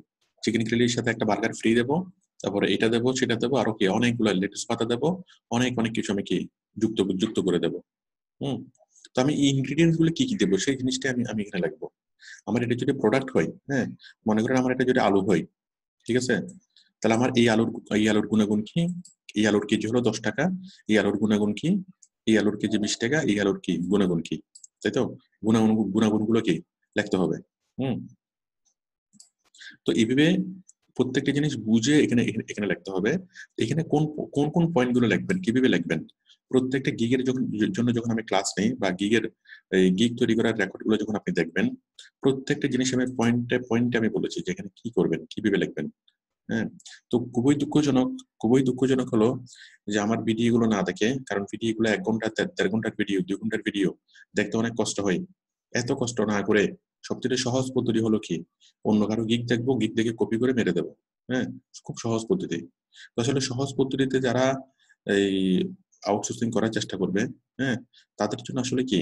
চিকেন গ্রিলের সাথে একটা বার্গার ফ্রি দেবো, তারপরে এটা দেবো, সেটা দেবো, আরো কি অনেকগুলো লেটুস পাতা দেবো, অনেক কিছু আমি কি যুক্ত করে দেবো। তো আমি এই ইনগ্রেডিয়েন্টস গুলো কি দেবো সেই জিনিসটা আমি এখানে লিখবো। আমার এটা যদি প্রোডাক্ট হয়, হ্যাঁ মনে করেন আমার এটা যদি আলু হয়, ঠিক আছে, তাহলে আমার এই আলুর গুণাগুণ কি, এই আলুর কেজি হলো 10 টাকা, এই আলুর গুণাগুণ কি, এই আলুর কেজি 20 টাকা, এই আলুর কি গুণাগুণ কি, তাই তো? গুণাগুণ গুলো কি লিখতে হবে। তো এইভাবে প্রত্যেকটা জিনিস বুঝে এখানে এখানে লিখতে হবে। এখানে কোন কোন কোন পয়েন্টগুলো লিখবেন, কিভাবে লিখবেন, প্রত্যেকটা গিগের জন্য যখন আমি ক্লাস নেই বা গিগের গিগ তৈরি করার রেকর্ডগুলো যখন আপনি দেখবেন, প্রত্যেকটা জিনিস আমি পয়েন্টে পয়েন্টে আমি বলেছি যে এখানে কি করবেন, কিভাবে লিখবেন। হ্যাঁ, তো খুবই দুঃখজনক হলো যে আমার ভিডিও গুলো না দেখে, কারণ ভিডিও গুলো 1 ঘন্টা 1.5 ঘন্টার ভিডিও, 2 ঘন্টার ভিডিও দেখতে অনেক কষ্ট হয়। এত কষ্ট না করে সবচেয়ে সহজ পদ্ধতি হলো কি, অন্য কারো গিগ দেখবো, গিগ দেখে কপি করে মেরে দেবো। হ্যাঁ, খুব সহজ পদ্ধতি। তো আসলে সহজ পদ্ধতিতে যারা এই আউটসোর্সিং করার চেষ্টা করবে, হ্যাঁ, তাদের জন্য আসলে কি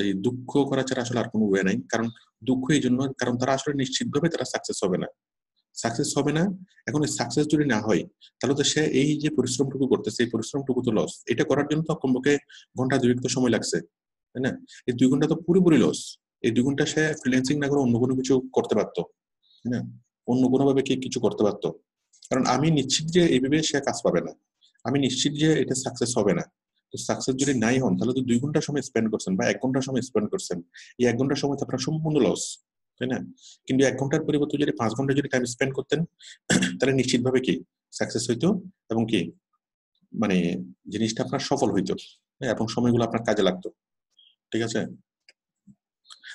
এই দুঃখ করা ছাড়া আসলে আর কোনো ওয়ে নাই। কারণ দুঃখ এই জন্য, কারণ তারা আসলে নিশ্চিতভাবে তারা সাকসেস হবে না। এখন এই সাকসেস যদি না হয়, তাহলে তো সে এই যে পরিশ্রমটুকু করতেছে, এই পরিশ্রমটুকু তো লস। এটা করার জন্য তো কমপক্ষে ঘন্টা 2 তো সময় লাগছে, তাই না? এই 2 ঘন্টা তো পুরোপুরি লস। এই 2 ঘন্টা সে ফ্রিল্যান্সিং না করে অন্য কোনো কিছু করতে পারতো, তাই না? অন্য কোনো ভাবে কিছু করতে পারতো। কারণ আমি নিশ্চিত যে এইভাবে সে কাজ পাবে না, আমি নিশ্চিত যে এটা সাকসেস হবে না। তো সাকসেস যদি নাই হন, তাহলে তো 2 ঘন্টা সময় স্পেন্ড করছেন বা 1 ঘন্টা সময় স্পেন্ড করছেন, এই 1 ঘন্টা সময় তো আপনার সম্পূর্ণ লস, তাই না? কিন্তু 1 ঘন্টার পরিবর্তে যদি 5 ঘন্টা যদি টাইম স্পেন্ড করতেন, তাহলে নিশ্চিতভাবে কি সাকসেস হইতো এবং কি মানে জিনিসটা আপনার সফল হইতো, এবং সময়গুলো আপনার কাজে লাগতো। ঠিক আছে?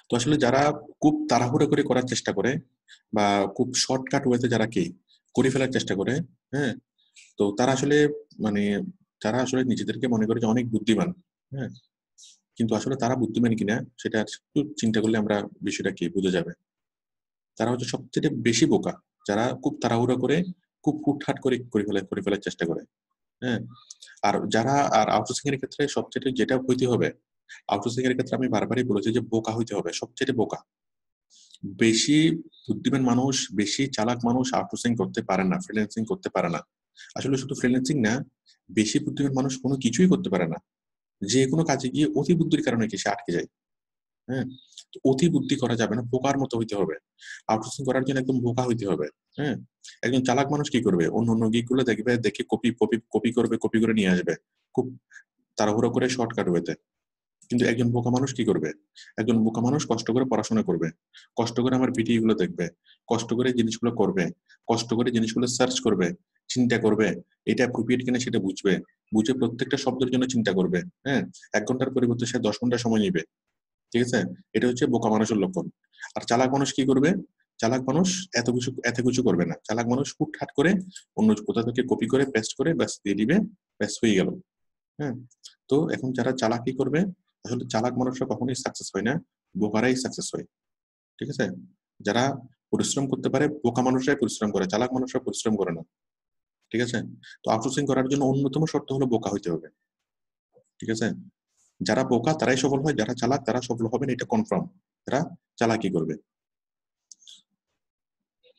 তো আসলে যারা খুব তাড়াহুড়ো করে করার চেষ্টা করে বা খুব শর্টকাট ওয়েতে যারা কি করে ফেলার চেষ্টা করে, হ্যাঁ, তো তারা আসলে মানে যারা আসলে নিজেদেরকে মনে করে যে অনেক বুদ্ধিমান, হ্যাঁ, কিন্তু আসলে তারা বুদ্ধিমান কিনা সেটা একটু চিন্তা করলে আমরা বিষয়টা কি বুঝে যাবে। তারা হচ্ছে সবচেয়ে বেশি বোকা, যারা খুব তাড়াহুড়ো করে, খুব হুটহাট করে ফেলার চেষ্টা করে। হ্যাঁ, আর আউটসোর্সিং এর ক্ষেত্রে সবচেয়ে যেটা হইতে হবে, আউটসোর্সিং এর ক্ষেত্রে আমি বারবারই বলেছি যে বোকা হইতে হবে, সবচেয়ে বোকা। বেশি বুদ্ধিমান মানুষ, বেশি চালাক মানুষ আউটসোর্সিং করতে পারে না, ফ্রিল্যান্সিং করতে পারে না। আসলে শুধু ফ্রিল্যান্সিং না, বেশি বুদ্ধিমান মানুষ কোনো কিছুই করতে পারে না। যে কোনো কাজে গিয়ে অতি বুদ্ধির কারণে কি সে আটকে যায়। হ্যাঁ, তো অতি বুদ্ধি করা যাবে না, বোকার মতো হইতে হবে। আউটসোর্সিং করার জন্য একদম বোকা হইতে হবে। হ্যাঁ, একজন চালাক মানুষ কি করবে, অন্য গিগ গুলো দেখবে, দেখে কপি করে নিয়ে আসবে খুব তাড়াহুড়ো করে শর্টকাট ওয়েতে। কিন্তু একজন বোকা মানুষ কি করবে, একজন বোকা মানুষ কষ্ট করে পড়াশোনা করবে, কষ্ট করে আমার ভিডিও গুলো দেখবে, কষ্ট করে জিনিসগুলো করবে, কষ্ট করে জিনিসগুলো সার্চ করবে, চিন্তা করবে, এটা অ্যাপ্রোপ্রিয়েট কিনা সেটা বুঝবে, বুঝে প্রত্যেকটা শব্দের জন্য চিন্তা করবে। হ্যাঁ, 1 ঘন্টার পরিবর্তে সে 10 ঘন্টা সময় নিবে। ঠিক আছে? এটা হচ্ছে বোকা মানুষের লক্ষণ। আর চালাক মানুষ কি করবে, চালাক মানুষ এত কিছু করবে না। চালাক মানুষ হুটহাট করে অন্য কোথা থেকে কপি করে পেস্ট করে ব্যাস দিয়ে দিবে, ব্যাস হয়ে গেল। হ্যাঁ, তো এখন যারা চালাকি করবে, আসলে চালাক মানুষরা কখনোই সাকসেস হয় না, বোকারাই সাকসেস হয়। ঠিক আছে? যারা পরিশ্রম করতে পারে, বোকা মানুষরাই পরিশ্রম করে, চালাক মানুষরা পরিশ্রম করে না। ঠিক আছে? তো আউটসোর্সিং করার জন্য অন্যতম শর্ত হলো বোকা হইতে হবে। ঠিক আছে? যারা বোকা তারাই সফল হয়, যারা চালাক তারা সফল হবে না, এটা কনফার্ম। তারা চালাকি করবে।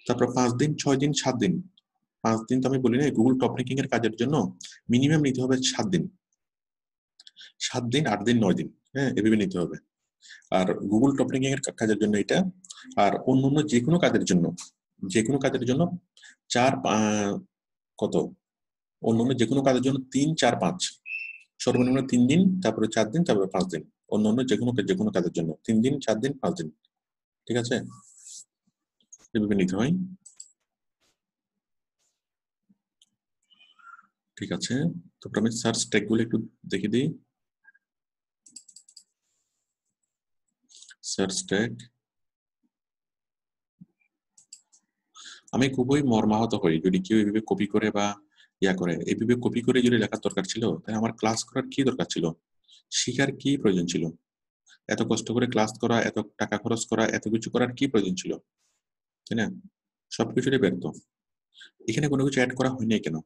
তারপর 5 দিন, 6 দিন, 7 দিন। 5 দিন তো আমি বলি না, গুগল টপ র্যাঙ্কিং এর কাজের জন্য মিনিমাম নিতে হবে 7 দিন। 7 দিন, 8 দিন, 9 দিন, হ্যাঁ, এভাবে নিতে হবে। আর গুগল টপ র্যাঙ্কিং এর কাজের জন্য এটা, আর অন্য যে কোনো কাজের জন্য 4 অন্যান্য যে কোনো কাজের জন্য 3, 4, 5, সর্বনিম্ন 3 দিন, তারপরে 4 দিন, তারপরে 5 দিন। অন্যান্য যে কোনো কাজের জন্য 3 দিন, 4 দিন, 5 দিন। ঠিক আছে? এভাবে নিতে হয়। ঠিক আছে, তারপর আমি সার্চ ট্যাগ গুলো একটু দেখে দিই। সার্চ ট্যাগ, আমি খুবই মর্মাহত হই যদি কেউ এইভাবে কপি করে বা করে। এইভাবে কপি করে যদি লেখার দরকার ছিল, তাহলে আমার ক্লাস করার কি দরকার ছিল, শিখার কি প্রয়োজন ছিল, এত কষ্ট করে ক্লাস করা, এত টাকা খরচ করা, এত কিছু করার কি প্রয়োজন ছিল, তাই না? সবকিছুরই ব্যর্থ। এখানে কোনো কিছু অ্যাড করা হয়নি কেন?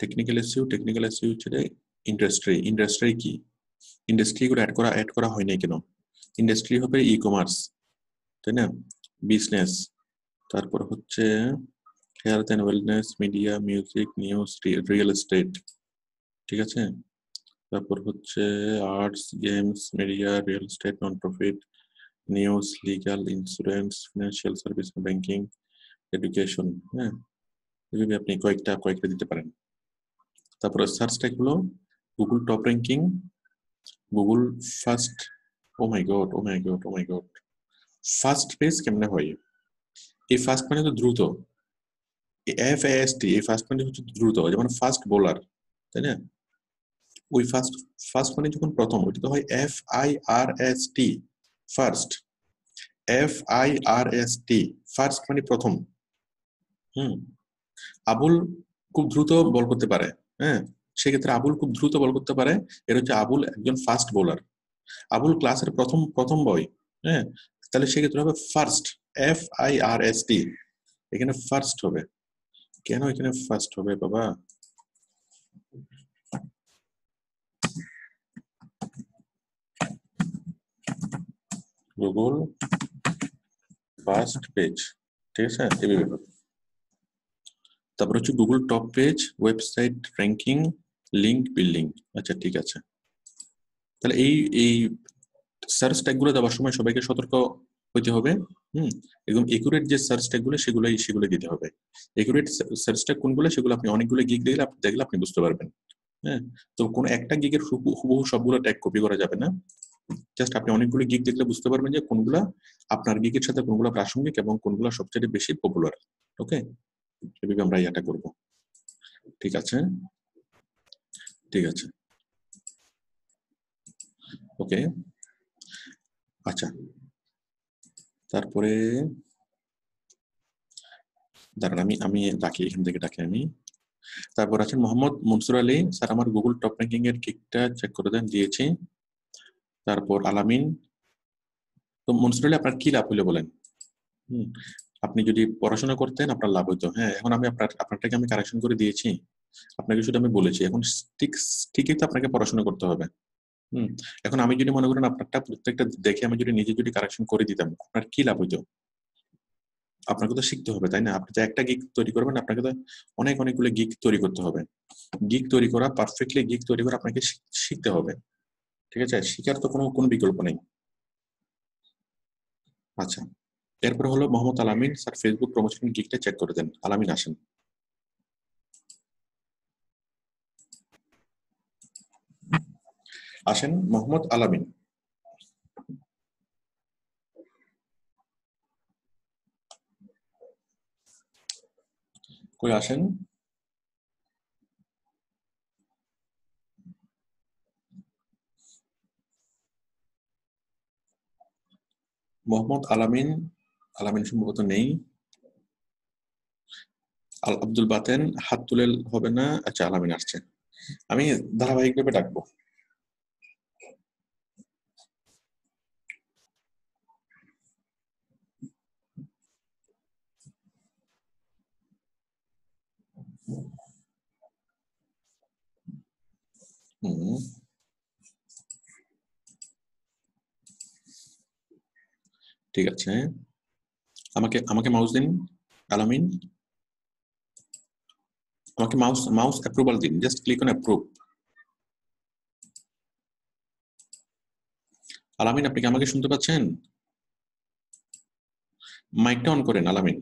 টেকনিক্যাল এসইও ছেড়ে ইন্ডাস্ট্রি কি, ইন্ডাস্ট্রি গুলো অ্যাড করা হয়নি কেন? ইন্ডাস্ট্রি হবে ই কমার্স, তাই না, বিজনেস, তারপর হচ্ছে health and wellness, media, music, news, real estate. ঠিক আছে? তারপর হচ্ছে arts, games, media, real estate, non profit, news, legal, insurance, financial service, banking, education. হ্যাঁ, এভাবে আপনি কয়েকটা দিতে পারেন। তারপরে সার্চ ট্যাগ হলো Google top ranking, Google first. Oh my god, first page কেমনে হয়? এই ফাস্ট মানে তো দ্রুত, FAST এই ফাস্ট মানে হচ্ছে দ্রুত, যেমন ফাস্ট বোলার, তাই না? ওই ফাস্ট, ফাস্ট মানে যখন প্রথম, ওইটা তো হয় FIRST, ফার্স্ট। FIRST, ফার্স্ট মানে প্রথম। আবুল খুব দ্রুত বল করতে পারে, হ্যাঁ, সেক্ষেত্রে আবুল খুব দ্রুত বল করতে পারে, এর হচ্ছে আবুল একজন ফাস্ট বোলার। আবুল ক্লাসের প্রথম বয়, হ্যাঁ, তাহলে সেক্ষেত্রে হবে ফার্স্ট, FIRST, এখানে ফার্স্ট হবে। কেন এখানে ফার্স্ট হবে বাবা? গুগল ফার্স্ট পেজ, ঠিক আছে, এইভাবে। তারপর হচ্ছে Google top page, website ranking, link building. আচ্ছা ঠিক আছে, তাহলে এই সার্চ ট্যাগগুলো দেওয়ার সময় সবাইকে সতর্ক হতে হবে। একদম একুরেট যে সার্চ ট্যাগগুলো সেগুলো দিতে হবে। একুরেট সার্চ ট্যাগ কোনগুলো, সেগুলো আপনি অনেকগুলো গিগ দেখলে আপনি বুঝতে পারবেন। হ্যাঁ, তো কোনো একটা গিগের হুবহু সবগুলো ট্যাগ কপি করা যাবে না, জাস্ট আপনি অনেকগুলো গিগ দেখলে বুঝতে পারবেন যে কোনগুলা আপনার গিগের সাথে কোনগুলো প্রাসঙ্গিক এবং কোনগুলো সবচেয়ে বেশি পপুলার। ওকে, এভাবে আমরা এটা করব। ঠিক আছে, ঠিক আছে, ওকে। আচ্ছা, তারপরে দাঁড়ান, আমি ডাকি, এখান থেকে ডাকি আমি। তারপর আছেন মোহাম্মদ মনসুর আলী, স্যার আমার গুগল টপ র্যাঙ্কিং এর কিকটা চেক করে দেন, দিয়েছি। তারপর আলামিন। তো মনসুর আলী, আপনার কি লাভ হইলো বলেন? আপনি যদি পড়াশোনা করতেন আপনার লাভ হইতো। হ্যাঁ, এখন আমি আপনারটাকে আমি কারেকশন করে দিয়েছি, আপনাকে শুধু আমি বলেছি এখন ঠিকই তো আপনাকে পড়াশোনা করতে হবে। এখন আমি যদি মনে করেন আপনারটা প্রত্যেকটা দেখে আমি যদি নিজে যদি কারেকশন করে দিতাম, আপনার কি লাভ হইতো? আপনাকে তো শিখতে হবে, তাই না? আপনি তো একটা গিগ তৈরি করবেন, আপনাকে তো অনেকগুলো গিগ তৈরি করতে হবে। গিগ তৈরি করা, পারফেক্টলি গিগ তৈরি করা আপনাকে শিখতে হবে, ঠিক আছে? শিখার তো কোনো বিকল্প নেই। আচ্ছা, এরপর হলো মোহাম্মদ আলামিন, স্যার ফেসবুক প্রমোশন গিগটা চেক করে দেন। আলামিন আসেন। আসেন মোহাম্মদ আলামিন। কই আসেন? মোহাম্মদ আলামিন, আলামিন সম্ভবত নেই। আব্দুল বাতেন হাত তুলে হবে না। আচ্ছা, আলামিন আসছে, আমি ধারাবাহিকভাবে ডাকবো। ঠিক আছে, আমাকে মাউস দিন আলামিন, আমাকে মাউস অ্যাপ্রুভাল দিন, জাস্ট ক্লিক অন অ্যাপ্রুভ। আলামিন, আপনি কি আমাকে শুনতে পাচ্ছেন? মাইকটা অন করেন আলামিন।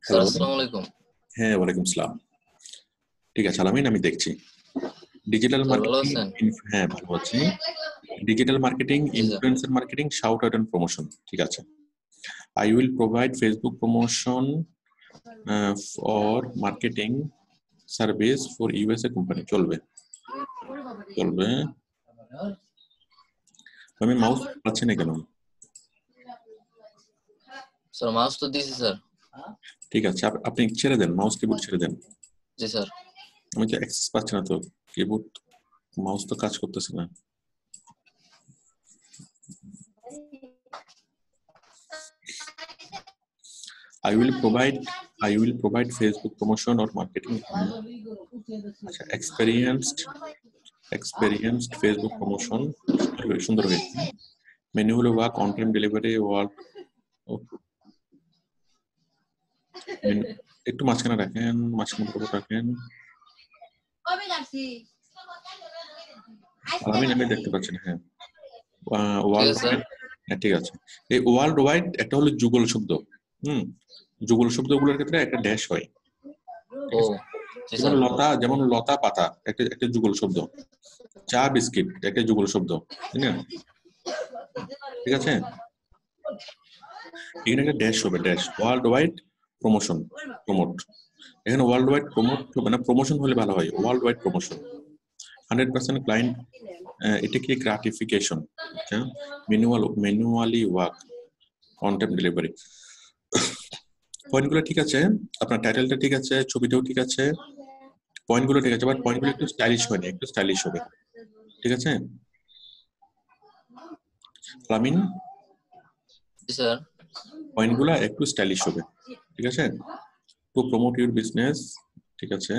স্যার আসসালামু আলাইকুম। হ্যাঁ, ওয়ালাইকুম আসসালাম। ঠিক আছে আলামিন, আমি দেখছি। ডিজিটাল মার্কেটিং, হ্যাঁ ভালো আছি। Digital marketing, influencer marketing, shout out and promotion, ঠিক আছে। I will provide Facebook promotion for marketing service for USA company, চলবে চলবে। আমি মাউস পাচ্ছি না কেন? স্যার মাউস তো দিছি স্যার। ঠিক আছে, আপনি ছেড়ে দেন, মাউস কিবোর্ড ছেড়ে দেন। জি স্যার। আমি তো অ্যাক্সেস পাচ্ছি না তো, কিবোর্ড মাউস তো কাজ করতেছে না। I will provide Facebook promotion or marketing. Experienced Facebook promotion, সুন্দর হয়েছে। মেনু হলো work, on time delivery, work. একটু মাঝখানে রাখেন, মাঝখানে রাখেন। আমি দেখতে পাচ্ছি না। হ্যাঁ, ওয়ার্ল্ড, হ্যাঁ ঠিক আছে। এই ওয়ার্ল্ড ওয়াইড একটা হলো যুগল শব্দ। যুগল শব্দগুলোর ক্ষেত্রে একটা ড্যাশ হয়। যেমন লতা পাতা একটা যুগল শব্দ, চা বিস্কিট একটা যুগল শব্দ, তাই না? ঠিক আছে, এখানে একটা ড্যাশ হবে, dash world wide promotion, promote. এখানে ওয়ার্ল্ড ওয়াইড প্রমোট হবে না, প্রমোশন হলে ভালো হয়, ওয়ার্ল্ড ওয়াইড প্রমোশন। 100% ক্লায়েন্ট, এটা কি gratification, manually work, on time delivery. পয়েন্টগুলো ঠিক আছে, আপনার টাইটেলটা ঠিক আছে, ছবিটাও ঠিক আছে, পয়েন্টগুলো ঠিক আছে, বাট পয়েন্টগুলো একটু স্টাইলিশ হয়নি, একটু স্টাইলিশ হবে। ঠিক আছে আলামিন, জি স্যার। পয়েন্টগুলো একটু স্টাইলিশ হবে। ঠিক আছে, টু প্রমোট ইউর বিজনেস। ঠিক আছে,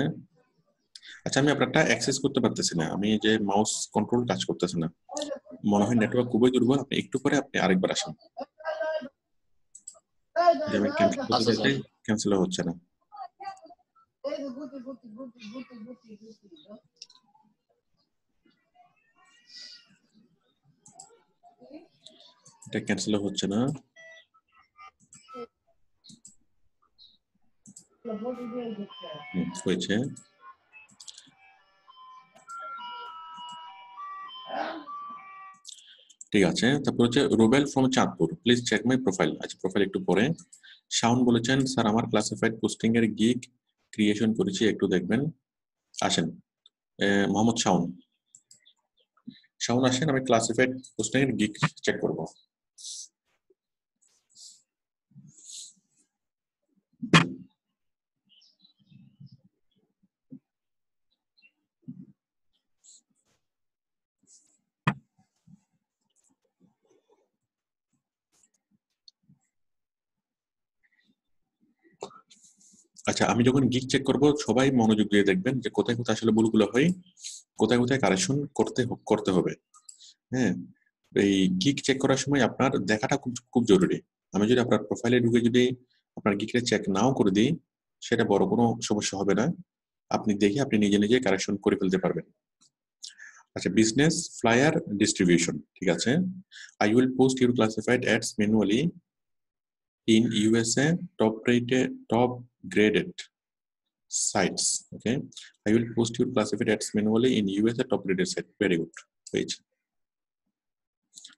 আচ্ছা আমি আপনারটা অ্যাক্সেস করতে পারতেছি না, আমি যে মাউস কন্ট্রোল কাজ করতেছে না, মনে হয় নেটওয়ার্ক খুবই দুর্বল। আপনি একটু পরে আপনি আরেকবার আসেন। আমি ক্যান্সেল করতে আচ্ছা চাইতে স্যার। ক্যান্সেল হচ্ছে না। এটা ক্যান্সেল হচ্ছে না। হয়েছে। ঠিক আছে, তারপর হচ্ছে Rubel from Chandpur, please check my profile. আচ্ছা প্রোফাইল একটু পরে। শাওন বলেছেন স্যার আমার ক্লাসিফাইড পোস্টিং এর গিগ ক্রিয়েশন করেছি, একটু দেখবেন। আসেন মোহাম্মদ শাওন, শাওন আসেন, আমি ক্লাসিফাইড পোস্টিং এর গিগ চেক করব। আচ্ছা আমি যখন গিগ চেক করব সবাই মনোযোগ দিয়ে দেখবেন যে কোথায় কোথায় আসলে ভুলগুলো হয়, কোথায় কোথায় কারেকশন করতে হবে। হ্যাঁ, এই গিগ চেক করার সময় আপনার দেখাটা খুব খুব জরুরি। আমি যদি আপনার প্রোফাইলে ঢুকে যদি আপনার গিগটা চেক নাও করে দিই, সেটা বড় কোনো সমস্যা হবে না, আপনি দেখে আপনি নিজে নিজে কারেকশন করে ফেলতে পারবেন। আচ্ছা বিজনেস ফ্লায়ার ডিস্ট্রিবিউশন, ঠিক আছে। I will post your classified ads manually in USA top graded sites. Okay, I will post your classified ads manually in USA top graded site. Very good page.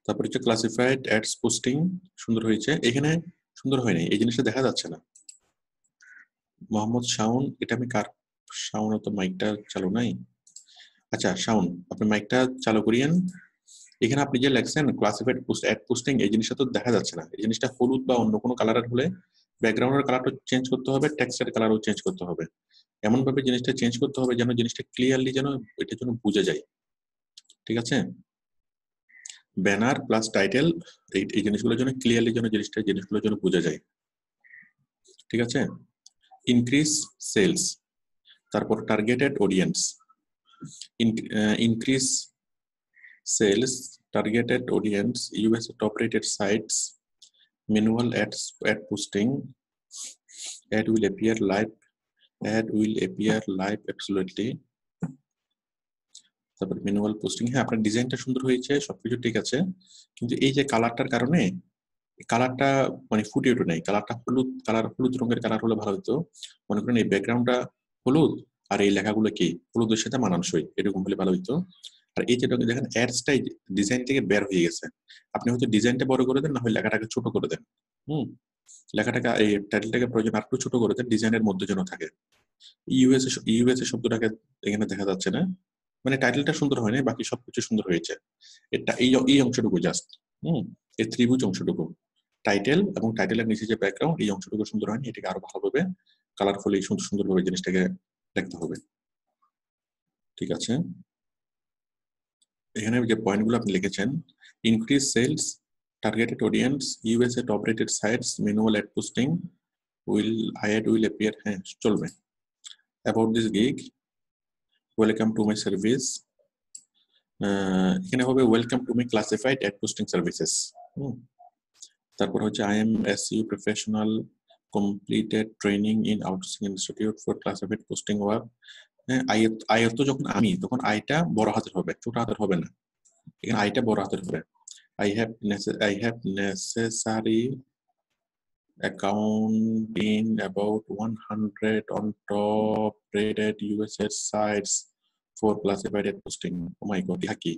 তারপর হচ্ছে classified ads posting, সুন্দর হয়েছে। এখানে সুন্দর হয়নি, এই জিনিসটা দেখা যাচ্ছে না। মোহাম্মদ শাওন, এটা আমি কার? শাওন তো মাইকটা চালু নাই। আচ্ছা শাওন আপনি মাইকটা চালু করিয়েন। এখানে আপনি যে লেখছেন ক্লাসিফাইড পোস্ট অ্যাড পোস্টিং, এই জিনিসটা তো দেখা যাচ্ছে না। এই জিনিসটা হলুদ বা অন্য কোনো কালারের হলে ব্যাকগ্রাউন্ডের কালারটা চেঞ্জ করতে হবে, টেক্সটের কালারও চেঞ্জ করতে হবে। এমন ভাবে জিনিসটা চেঞ্জ করতে হবে যেন জিনিসটা ক্লিয়ারলি যেন এটা যেন বোঝা যায়। ঠিক আছে, ব্যানার প্লাস টাইটেল এই জিনিসগুলো যেন ক্লিয়ারলি যেন জিনিসগুলো যেন বোঝা যায়। ঠিক আছে, ইনক্রিজ সেলস, তারপর targeted audience, increase sales, targeted audience, US top rated sites, manual ad posting, ad will appear live absolutely. তারপর ম্যানুয়াল পোস্টিং, হ্যাঁ আপনার ডিজাইনটা সুন্দর হয়েছে, সবকিছু ঠিক আছে, কিন্তু এই যে কালারটার কারণে কালারটা মানে ফুটে ওঠে নাই। কালারটা হলুদ রঙের কালার হলে ভালো হতো। মনে করেন এই ব্যাকগ্রাউন্ডটা হলুদ আর এই লেখাগুলো কি হলুদের সাথে মানানসই, এরকম হলে ভালো হতো। আর এই যেটা দেখেন অ্যাডসটাই ডিজাইন থেকে বের হয়ে গেছে, আপনি হয়তো ডিজাইনটা বড় করে দেন, না হয় লেখাটাকে ছোট করে দেন। লেখাটাকে এই টাইটেলটাকে প্রয়োজন আর একটু ছোট করে দেন, ডিজাইনের মধ্যে যেন থাকে। ইউএসএ শব্দটাকে এখানে দেখা যাচ্ছে না, মানে টাইটেলটা সুন্দর হয় না, বাকি সবকিছু সুন্দর হয়েছে। এটা এই অংশটুকু জাস্ট এই ত্রিভুজ অংশটুকু, টাইটেল এবং টাইটেলের নিচে যে ব্যাকগ্রাউন্ড, এই অংশটুকু সুন্দর হয়নি, এটাকে আরো ভালোভাবে কালারফুলি সুন্দরভাবে জিনিসটাকে দেখতে হবে। ঠিক আছে, এখানে যে পয়েন্টগুলো আপনি লিখেছেন, increase sales, targeted audience, USA top rated sites, manual ad posting, will appear, হ্যাঁ চলবে। About this gig, welcome to my service, এখানে হবে welcome to my classified ad posting services. তারপর হচ্ছে I am SU professional, completed training in outsourcing institute for classified posting work. আয়ত যখন আমি, তখন আইটা বড় হাতের হবে, ছোট হাতের হবে না, এখানে আইটা বড় হাতের হবে। I have necessary account in about 100 on top rated USA sites for classified posting. Oh my god, ইহা কি?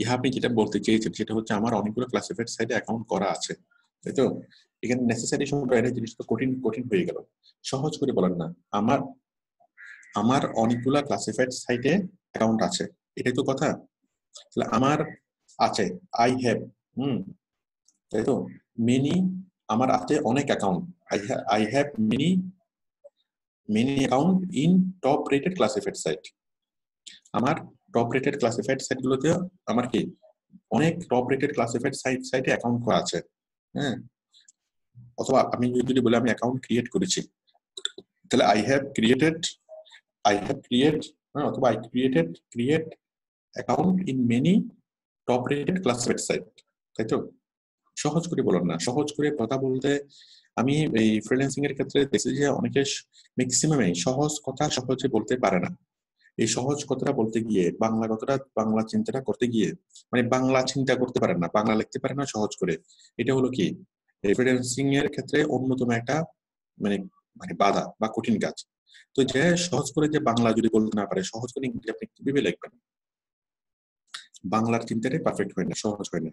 ইহা আপনি যেটা বলতে চেয়েছেন সেটা হচ্ছে আমার অনেকগুলো ক্লাসিফাইড সাইটে অ্যাকাউন্ট করা আছে, তাই তো? এখানে নেসেসারি শব্দ এর জিনিসটা কঠিন কঠিন হয়ে গেল। সহজ করে বলেন না, আমার আমার অনেকগুলা ক্লাসিফাইড সাইটে অ্যাকাউন্ট আছে, এটাই তো কথা। তাহলে আমার আছে, আই হ্যাভ, তাই তো? মেনি, আমার আছে অনেক account, I have many account in top rated classified site. আমার টপ রেটেড ক্লাসিফাইড সাইটগুলোতে আমার কি অনেক টপ রেটেড ক্লাসিফাইড সাইটে অ্যাকাউন্ট করা আছে, হ্যাঁ। অথবা আমি যদি বলি আমি অ্যাকাউন্ট ক্রিয়েট করেছি, তাহলে আই হ্যাভ ক্রিয়েট, অথবা I create account in many top rated classified site, তাই তো? সহজ করে বলুন না, সহজ করে কথা বলতে আমি এই ফ্রিল্যান্সিং এর ক্ষেত্রে দেখছি যে অনেকে ম্যাক্সিমামে সহজ কথা সহজে বলতে পারে না। এই সহজ কথাটা বলতে গিয়ে বাংলা চিন্তাটা করতে গিয়ে মানে বাংলা চিন্তা করতে পারেন না, বাংলা লিখতে পারে না সহজ করে। এটা হলো কি ফ্রিল্যান্সিং এর ক্ষেত্রে অন্যতম একটা মানে মানে বাধা বা কঠিন কাজ। তো যে সহজ করে যে বাংলা যদি বলতে না পারে, সহজ করে ইংরেজি আপনি কিভাবে লিখবেন? বাংলার চিন্তাটাই পারফেক্ট হয় না, সহজ হয় না।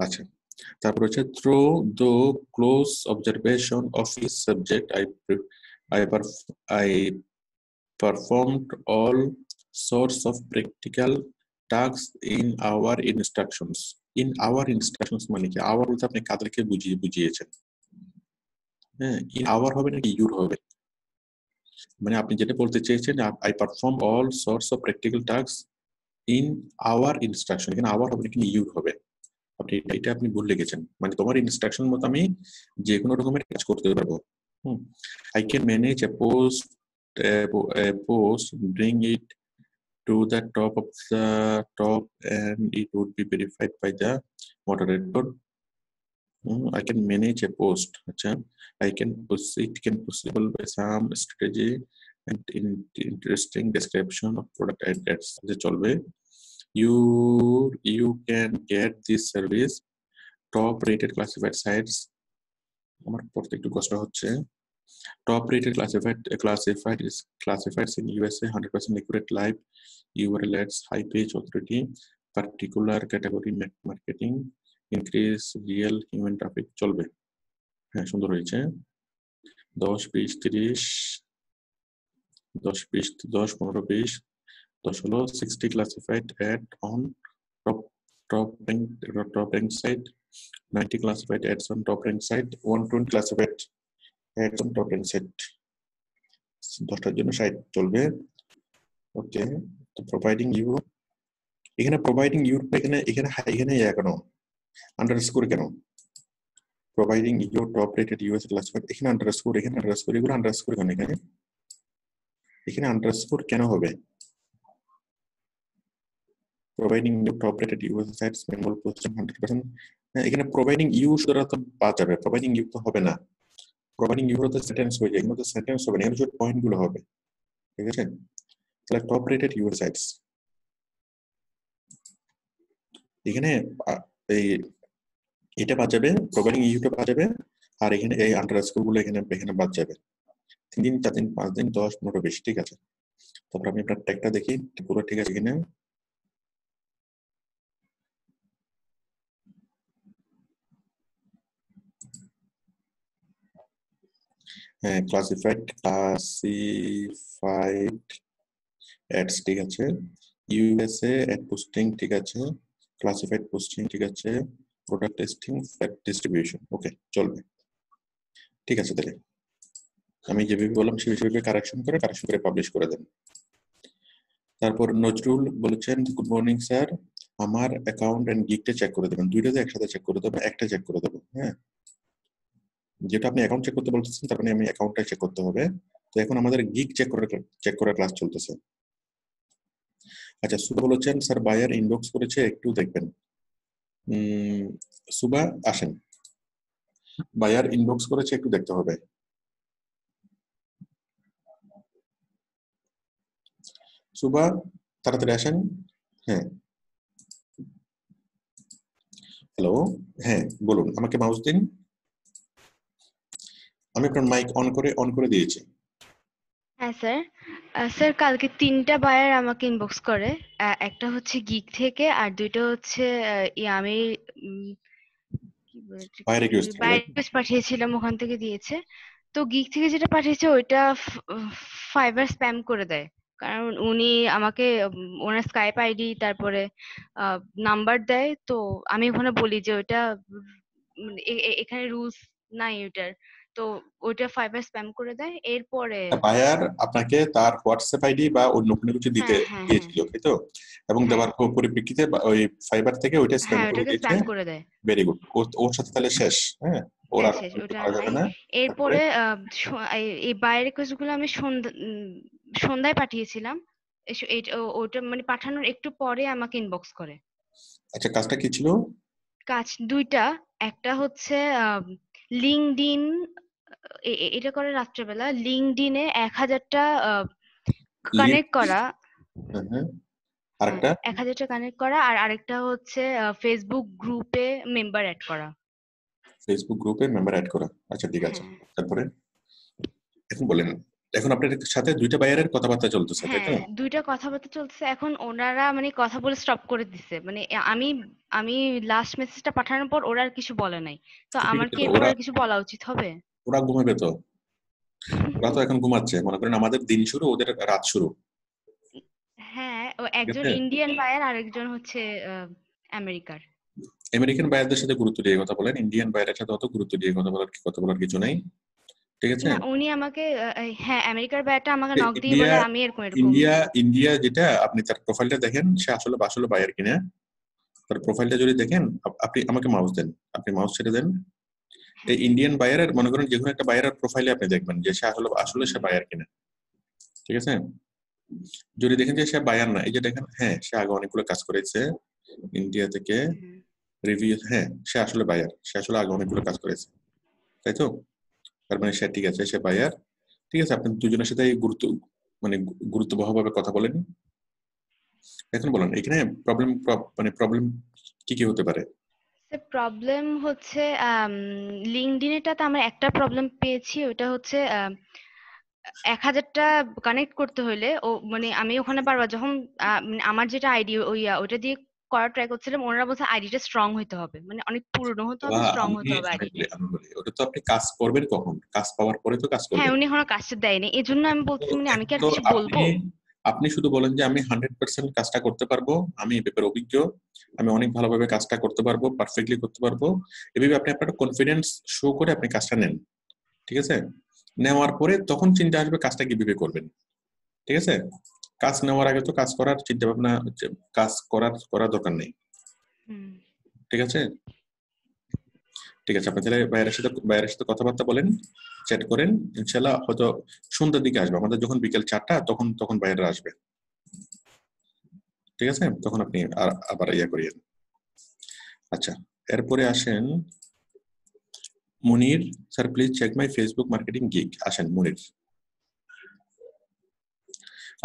আচ্ছা, তারপর হচ্ছে through the close observation of his subject I performed all sorts of practical tasks in our instructions. In our instructions মানে কি? our বলতে আপনি কাদেরকে বুঝিয়েছেন? হ্যাঁ, in our হবে নাকি your হবে? মানে আপনি যেটা বলতে চেয়েছেন I perform all sorts of practical tasks in our instruction, এখানে our হবে নাকি your হবে? আপনি এটা আপনি ভুল লিখেছেন। মানে তোমার ইনস্ট্রাকশন মতো আমি যে কোনো রকমের কাজ করতে পারবো। I can manage a post, bring it to the top of the top, and it would be verified by the moderator. I can manage a post. It can possible by some strategy and interesting description of product ads. You can get this service top rated classified sites. আমার পড়তে একটু কষ্ট হচ্ছে। Top rated classifieds in USA, 100% accurate live URL ads, high page authority, particular category marketing, increase real human traffic. চলবে, হ্যাঁ সুন্দর হয়েছে। 10, 20, 30, 10, 20, 10, 15, 20, 10 হলো 60 classified ad on top ranked site, 90 classified ads on top ranked site, 120 classified ads on top ranked site. 10টার জন্য 60 চলবে। Okay, তো providing you, এখানে providing you এখানে কেন আন্ডারস্কোর কেন? Providing you top rated US classified, এখানে আন্ডারস্কোর, এগুলো underscore কেন? এখানে আন্ডারস্কোর কেন হবে? Providing you top rated US sites manual posting 100%, এখানে প্রোভাইডিং ইউ শুধু তো বাদ যাবে, প্রোভাইডিং ইউ তো হবে না। প্রোভাইডিং ইউ তো সেন্টেন্স হয়ে যায়, এগুলো তো সেন্টেন্স হবে না, এখানে শুধু পয়েন্ট গুলো হবে, ঠিক আছে? তাহলে টপ রেটেড ইউএস সাইটস, এখানে এই এটা বাদ যাবে, প্রোভাইডিং ইউটা বাদ যাবে, আর এখানে এই আন্ডারস্কোর গুলো এখানে বাদ যাবে। 3 দিন 4 দিন 5 দিন 10 15 20, ঠিক আছে। তারপর আমি আপনার ট্যাগটা দেখি পুরো ঠিক আছে কিনা। হ্যাঁ, ক্লাসিফাইড অ্যাডস ঠিক আছে, ইউএসএ অ্যাড পোস্টিং ঠিক আছে, ক্লাসিফাইড পোস্টিং ঠিক আছে, প্রোডাক্ট টেস্টিং, ফ্যাক্ট ডিস্ট্রিবিউশন, ওকে চলবে, ঠিক আছে। তাহলে আমি যেভাবে বললাম সেভাবে কারেকশন করে পাবলিশ করে দেন। তারপর নজরুল বলেছেন, গুড মর্নিং স্যার, আমার অ্যাকাউন্ট এন্ড গিগটা চেক করে দেবেন। দুইটাতে একসাথে চেক করে দেবো, একটা চেক করে দেবো, হ্যাঁ। যেটা আপনি অ্যাকাউন্ট চেক করতে বলতেছেন, তার মানে আমি অ্যাকাউন্টটা চেক করতে হবে। তো এখন আমাদের গিগ চেক করার ক্লাস চলতেছে। আচ্ছা, সুবা বলেছেন, স্যার বায়ার ইনবক্স করেছে, একটু দেখবেন। সুবা আসেন, বায়ার ইনবক্স করেছে, একটু দেখতে হবে। সুবা তাড়াতাড়ি আসেন। হ্যাঁ, হ্যালো, হ্যাঁ বলুন, আমাকে মাউস দিন। আমি আপনার মাইক অন করে দিয়েছি। হ্যাঁ স্যার, স্যার কালকে 3টা বায়ার আমাকে ইনবক্স করে। একটা হচ্ছে গিগ থেকে আর 2টা হচ্ছে আমি কি বলে বায়ার রিকোয়েস্ট থেকে বায়ার রিকোয়েস্ট পাঠিয়েছিলাম, ওখান থেকে দিয়েছে। তো গিগ থেকে যেটা পাঠিয়েছে ওইটা ফাইবার স্প্যাম করে দেয়, কারণ উনি আমাকে ওনার স্কাইপ আইডি তারপরে নাম্বার দেয়। তো আমি ওখানে বলি যে ওইটা এখানে রুলস নাই ওইটার। তো ওইটা ফাইবার স্প্যাম করে দেয়। এরপরে বায়ার আপনাকে তার হোয়াটসঅ্যাপ আইডি বা অন্য কোনো কিছু দিতে হ্যাঁ হ্যাঁ হ্যাঁ দিয়েছিল, তাই তো? এবং হ্যাঁ দেওয়ার পরিপ্রেক্ষিতে ওই ফাইবার থেকে ওইটা স্প্যাম হ্যাঁ করে ওটাকে দিয়েছে। স্প্যাম করে দেয়। ভেরি গুড, ওর সাথে তাহলে শেষ। হ্যাঁ, ওর হ্যাঁ আর শেষ, কিছু ওটা আর করা যাবে নাই। না। তারপরে এরপরে এই বাই রিকোয়েস্ট গুলো আমি সন্ধ্যায় পাঠিয়েছিলাম। ওটা মানে পাঠানোর একটু পরে আমাকে ইনবক্স করে। আচ্ছা, কাজটা কি ছিল? কাজ 2টা। একটা হচ্ছে লিঙ্কডইন, এটা করে রাত্রেবেলা লিঙ্কডইনে 1000টা কানেক্ট করা। হ্যাঁ হ্যাঁ, হ্যাঁ আরেকটা 1000টা কানেক্ট করা, আর আরেকটা হচ্ছে ফেসবুক গ্রুপে মেম্বার অ্যাড করা। ফেসবুক গ্রুপে মেম্বার অ্যাড করা। আচ্ছা ঠিক আছে, হ্যাঁ তারপরে এখন বলেন। এখন আপনার সাথে 2টা বায়ারের কথাবার্তা চলতেছে, তাই তো? হ্যাঁ 2টা কথাবার্তা চলছে। এখন ওনারা মানে কথা বলে স্টপ করে দিছে। মানে আমি আমি লাস্ট মেসেজটা পাঠানোর পর ওরা আর কিছু বলে নাই। তো ঠিক আমার আছে, কি তো এরপর ওরা আর কিছু বলা উচিত হবে? ওরা ঘুমাবে তো। ওরা তো এখন ঘুমাচ্ছে, মনে করেন আমাদের দিন শুরু, ওদের রাত শুরু। হ্যাঁ, ও ঠিক একজন আছে, ইন্ডিয়ান বায়ার আর একজন হচ্ছে আমেরিকার। আমেরিকান বায়ারদের সাথে গুরুত্ব দিয়ে কথা বলেন, ইন্ডিয়ান বায়ারের সাথে অত গুরুত্ব দিয়ে কথা বলার কিছু নাই। ঠিক আছে। না উনি আমাকে হ্যাঁ আমেরিকার বায়ারটা আমাকে নক দিয়ে ইন্ডিয়া বলে আমি এরকম এরকম। ইন্ডিয়া ইন্ডিয়া যেটা, আপনি তার প্রোফাইলটা দেখেন, সে আসলে আসলে বায়ার কিনা। তার প্রোফাইলটা যদি দেখেন, আপনি আমাকে মাউস দেন, আপনি মাউস ছেড়ে দেন। এই ইন্ডিয়ান বায়ারের, মনে করেন যে কোনো একটা বায়ারের প্রোফাইলে আপনি দেখবেন যে সে আসলে আসলে সে বায়ার কিনা। ঠিক আছে। যদি দেখেন যে সে বায়ার না, এই যে দেখেন, হ্যাঁ সে আগে অনেকগুলো কাজ করেছে ইন্ডিয়া থেকে রিভিউ, হ্যাঁ সে আসলে বায়ার, সে আসলে আগে অনেকগুলো কাজ করেছে, তাই তো? তার মানে সে ঠিক আছে, সে বায়ার। ঠিক আছে, আপনি দুজনের সাথে মানে গুরুত্ববহভাবে কথা বলেন। এখন বলেন এখানে প্রবলেম কি কি হতে পারে? প্রবলেম হচ্ছে লিঙ্কডইনেটাতে আমরা একটা প্রবলেম পেয়েছি, ওটা হচ্ছে 1000টা কানেক্ট করতে হলে ও মানে আমি ওখানে বারবার যখন মানে আমার যেটা আইডি ওইটা দিয়ে করার ট্রাই করছিলাম, ওনারা বলছে আইডিটা স্ট্রং হইতে হবে, মানে অনেক পুরনো হতে হবে, স্ট্রং আমি হতে হবে আমি আইডিটা। বলি আমি বলি ওটা তো আপনি কাজ করবেন কখন? কাজ পাওয়ার পরে তো কাজ হ্যাঁ করবেন। উনি এখনো কাজটা দেয়নি, এই জন্য আমি তো বলছি মানে আমি কি আর তো কিছু বলবো? আপনি শুধু বলেন যে আমি 100% কাজটা করতে পারবো, আমি এই ব্যাপারে অভিজ্ঞ, আমি অনেক ভালোভাবে কাজটা করতে পারবো, পারফেক্টলি করতে পারবো। এভাবে আপনি আপনার কনফিডেন্স শো করে আপনি কাজটা নেন। ঠিক আছে। নেওয়ার পরে তখন চিন্তা আসবে কাজটা কিভাবে করবেন। ঠিক আছে। কাজ নেওয়ার আগে তো কাজ করার চিন্তা ভাবনা, কাজ করার দরকার নেই। ঠিক আছে। ঠিক আছে, আপনি তাহলে বাইরের সাথে কথাবার্তা বলেন, চ্যাট করেন। ইনশাল্লাহ হয়তো সন্ধ্যার দিকে আসবে, আমাদের যখন বিকেল 4টা তখন বাইরেরা আসবে। ঠিক আছে, তখন আপনি আবার ইয়া করিয়েন। আচ্ছা, এরপরে আসেন Munir sir, please check my Facebook marketing gig. আসেন মুনির,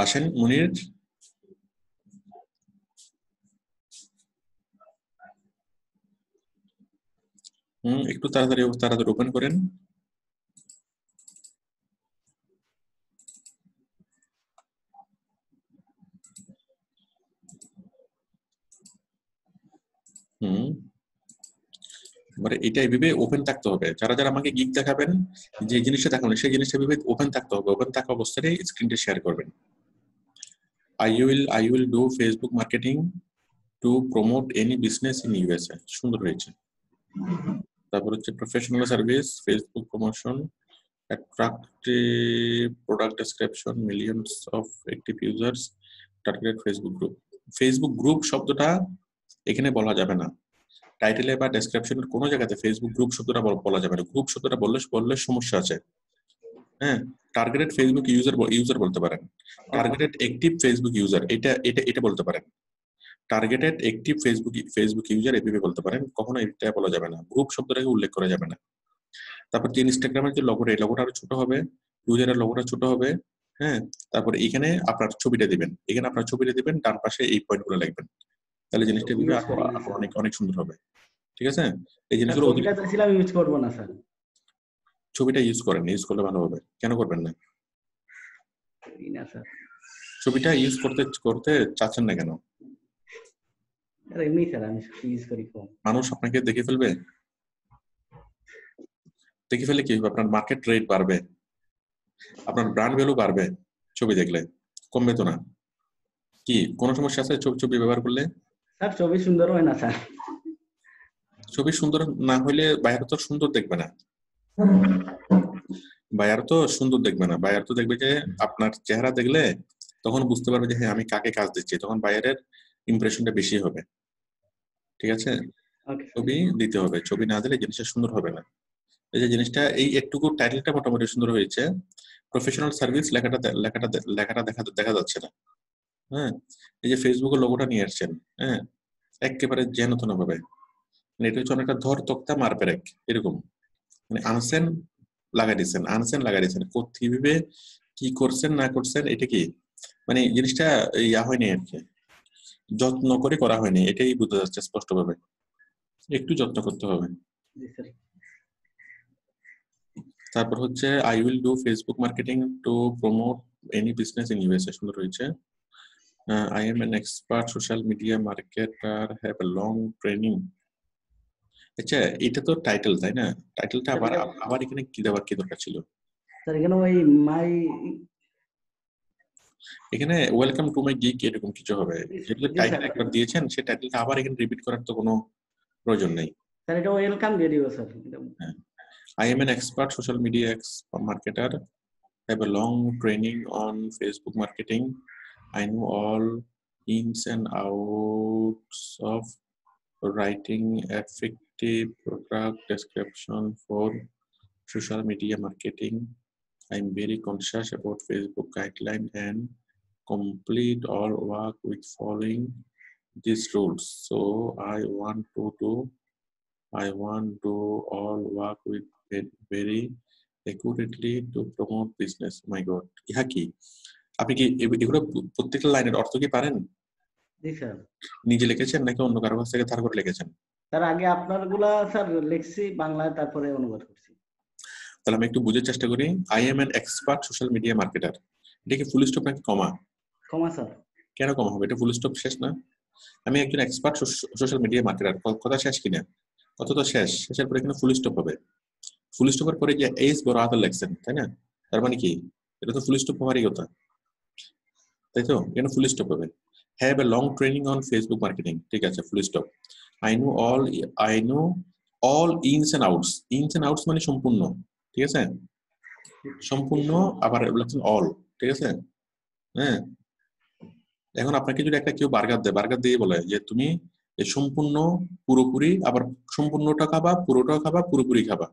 আসেন মুনির। একটু তাড়াতাড়ি ওপেন করেন। এবারে এটা এইভাবে ওপেন থাকতে হবে। যারা যারা আমাকে গিগ দেখাবেন, যে জিনিসটা দেখাবেন সেই জিনিসটা এইভাবে ওপেন থাকতে হবে। ওপেন থাকা অবস্থায় স্ক্রিনটা শেয়ার করবেন। I will do Facebook marketing to promote any business in USA. সুন্দর হয়েছে। তারপর হচ্ছে professional service, Facebook promotion, attractive product description, millions of active users, targeted Facebook group. Facebook group শব্দটা এখানে বলা যাবে না, টাইটেলে বা ডেসক্রিপশনের কোনো জায়গাতে ফেসবুক গ্রুপ শব্দটা বলা যাবে না। গ্রুপ শব্দটা বললে সমস্যা আছে। হ্যাঁ, টার্গেটেড ফেসবুক ইউজার বলতে পারেন, টার্গেটেড অ্যাক্টিভ ফেসবুক ইউজার এটা বলতে পারেন, টার্গেটেড অ্যাক্টিভ ফেসবুক ইউজার এভাবে বলতে পারেন। কখনো এটা বলা যাবে না, গ্রুপ শব্দটাকে উল্লেখ করা যাবে না। তারপর যে ইনস্টাগ্রামের যে লগোটা, এই লগোটা আরো ছোট হবে, ইউজারের লগোটা ছোট হবে। হ্যাঁ, তারপরে এখানে আপনার ছবিটা দিবেন, ডান পাশে এই পয়েন্টগুলো লিখবেন, তাহলে জিনিসটা অনেক অনেক সুন্দর হবে। ঠিক আছে, এই জিনিসগুলো ইউজ করব না স্যার। ছবিটা ইউজ করলে ভালো হবে। কেন করবেন না? না স্যার, ছবিটা ইউজ করতে করতে চাচ্ছেন না কেন? এমনি স্যার আমি ইউজ করি কম। মানুষ আপনাকে দেখে ফেলবে, দেখে ফেলে কি হবে? আপনার মার্কেট রেট বাড়বে, আপনার ব্র্যান্ড ভ্যালু বাড়বে ছবি দেখলে, কমবে তো না? কি কোনো সমস্যা আছে ছবি ব্যবহার করলে? স্যার ছবি সুন্দর হয় না স্যার। ছবি সুন্দর না হইলে বাইরে তো সুন্দর দেখবে না, বায়ার তো সুন্দর দেখবে না, বায়ার তো দেখবে যে আপনার চেহারা দেখলে তখন বুঝতে পারবে যে হ্যাঁ আমি কাকে কাজ দিচ্ছি, তখন বায়ারের ইমপ্রেশনটা বেশি হবে। ঠিক আছে, ছবি দিতে হবে, ছবি না দিলে জিনিসটা সুন্দর হবে না। এই যে জিনিসটা এই একটুকু টাইটেলটা মোটামুটি সুন্দর হয়েছে, প্রফেশনাল সার্ভিস লেখাটা দেখা যাচ্ছে না। হ্যাঁ, এই যে ফেসবুকের লোগোটা নিয়ে আসছেন, হ্যাঁ একেবারে যেনতন ভাবে, মানে এটা হচ্ছে অনেকটা ধর তক্তা মার পেরেক এরকম, মানে আনসেন লাগাই দিচ্ছেন কিভাবে কি করছেন না করছেন, এটা কি মানে জিনিসটা ইয়া হয়নি আর কি, যত্ন করে করা হয়নি, এটাই বোঝা যাচ্ছে স্পষ্টভাবে, একটু যত্ন করতে হবে। তারপর হচ্ছে I will do Facebook marketing to promote any business in USA, সুন্দর হয়েছে। I am N expert social media marketer, have a long training. আচ্ছা এটা তো টাইটেল তাই না? টাইটেলটা আবার এখানে কি দেওয়ার কি দরকার ছিল? স্যার এখানে ওই মাই, এখানে ওয়েলকাম টু মাই গিগ এরকম কিছু হবে, যেটা টাইটেল একবার দিয়েছেন সেই টাইটেলটা আবার এখানে রিপিট করার তো কোনো প্রয়োজন নেই। স্যার এটা ওয়েলকাম দিয়ে দিব sir. I am an expert social media marketer, have a long training on Facebook marketing. I know all ins and outs of writing effective product description for social media marketing. I'm very conscious about Facebook guideline and complete all work with following these rules. So I want to all work with very accurately to promote business. My God, ইহা কি? আপনি কি এগুলো প্রত্যেকটা লাইনের অর্থ কি পারেন? জি স্যার। নিজে লিখেছেন নাকি অন্য কারো কাছ থেকে ধার করে লিখেছেন? স্যার আগে আপনারগুলা স্যার লিখছি বাংলায়, তারপরে অনুবাদ করছি। তাহলে আমি একটু বুঝার চেষ্টা করি। I am an expert social media marketer, এটা কি ফুল স্টপ নাকি কমা? Comma sir. কেন কমা হবে? এটা ফুল স্টপ শেষ না? আমি একজন এক্সপার্ট সোশ্যাল মিডিয়া মার্কেটার, কথা শেষ কিনা? কত তো শেষ, শেষের পরে এখানে ফুল স্টপ হবে। ফুল স্টপের পরে যে এইচ বড় হাতের লিখছেন তাই না? তার মানে কি এটা তো ফুল স্টপ হওয়ারই কথা, তাই তো? এখানে ফুল স্টপ হবে। Have a long training on Facebook marketing, ঠিক আছে, full stop. I know all ins and outs, ins and outs মানে সম্পূর্ণ, ঠিক আছে, সম্পূর্ণ, আবার লিখছেন অল, ঠিক আছে। হ্যাঁ, এখন আপনাকে যদি একটা কেউ বার্গার দেয়, বার্গার দিয়ে বলে যে তুমি সম্পূর্ণ পুরোপুরি, আবার সম্পূর্ণটা খাবা, পুরোটাও খাবা, পুরোপুরি খাবা,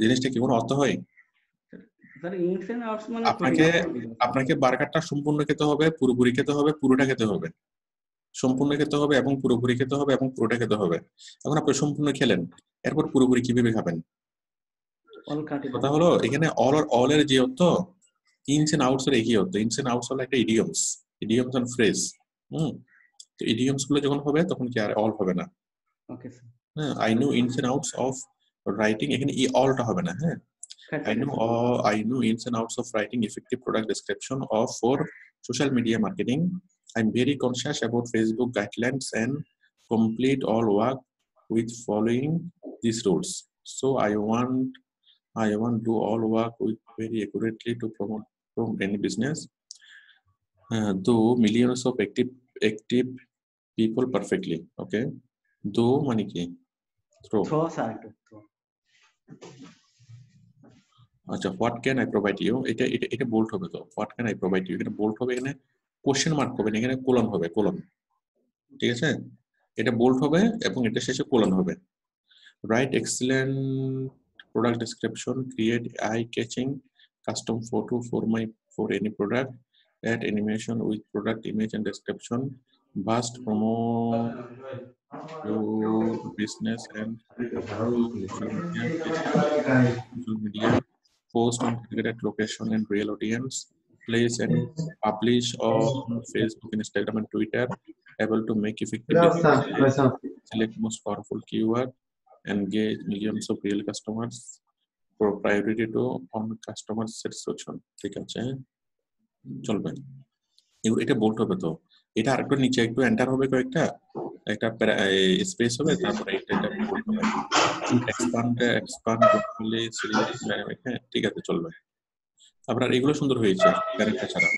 জিনিসটা কি কোনো অর্থ হয়? আপনাকে বার্গারটা সম্পূর্ণ খেতে হবে, পুরোপুরি খেতে হবে, পুরোটা খেতে হবে, সম্পূর্ণ খেতে হবে এবং পুরোপুরি খেতে হবে এবং পুরোটা খেতে হবে। এখন আপনি সম্পূর্ণ খেলেন, এরপর পুরোপুরি কিভাবে খাবেন? কথা হলো এখানে অল এর যে অর্থ, ইনস এন্ড আউটস এর একই অর্থ। ইনস এন্ড আউটস হলো একটা ইডিয়মস এন্ড ফ্রেজ। তো ইডিয়মস গুলো যখন হবে তখন কি আর অল হবে না। Okay sir. হ্যাঁ, I know ins and outs of writing, এখানে অলটা হবে না। হ্যাঁ, I know ins and outs of writing effective product description of for social media marketing. I'm very conscious about Facebook guidelines and complete all work with following these rules. So I want to all work with very accurately to promote from any business. Though millions of active people perfectly. Okay. Though money ki throw. আচ্ছা, what can I provide you, এটা bold হবে। তো what can I provide you এখানে bold হবে, এখানে question mark হবে না, এখানে কোলন হবে, কোলন, ঠিক আছে। এটা বোল্ড হবে এবং এটা শেষে কোলন হবে। Write excellent product description, create eye catching custom photo for any product, add animation with product image and description, bust promote your business and social media, post on targeted location and real audience, place and publish on Facebook, Instagram and Twitter, able to make effective business, select most powerful keyword, engage millions of real customers, for priority to on customer satisfaction, ঠিক আছে। চলবে। এটা bolt হবে তো, এটা আরেকটু নিচে একটু এন্টার হবে, কয়েকটা একটা স্পেস হবে, তারপরে এটা বোল্ট হবে। এক্সপান্ড গ্লোবালি সিরিজ, ঠিক আছে চলবে। আপনার এগুলো সুন্দর হয়েছে ক্যারেক্টার ছাড়া।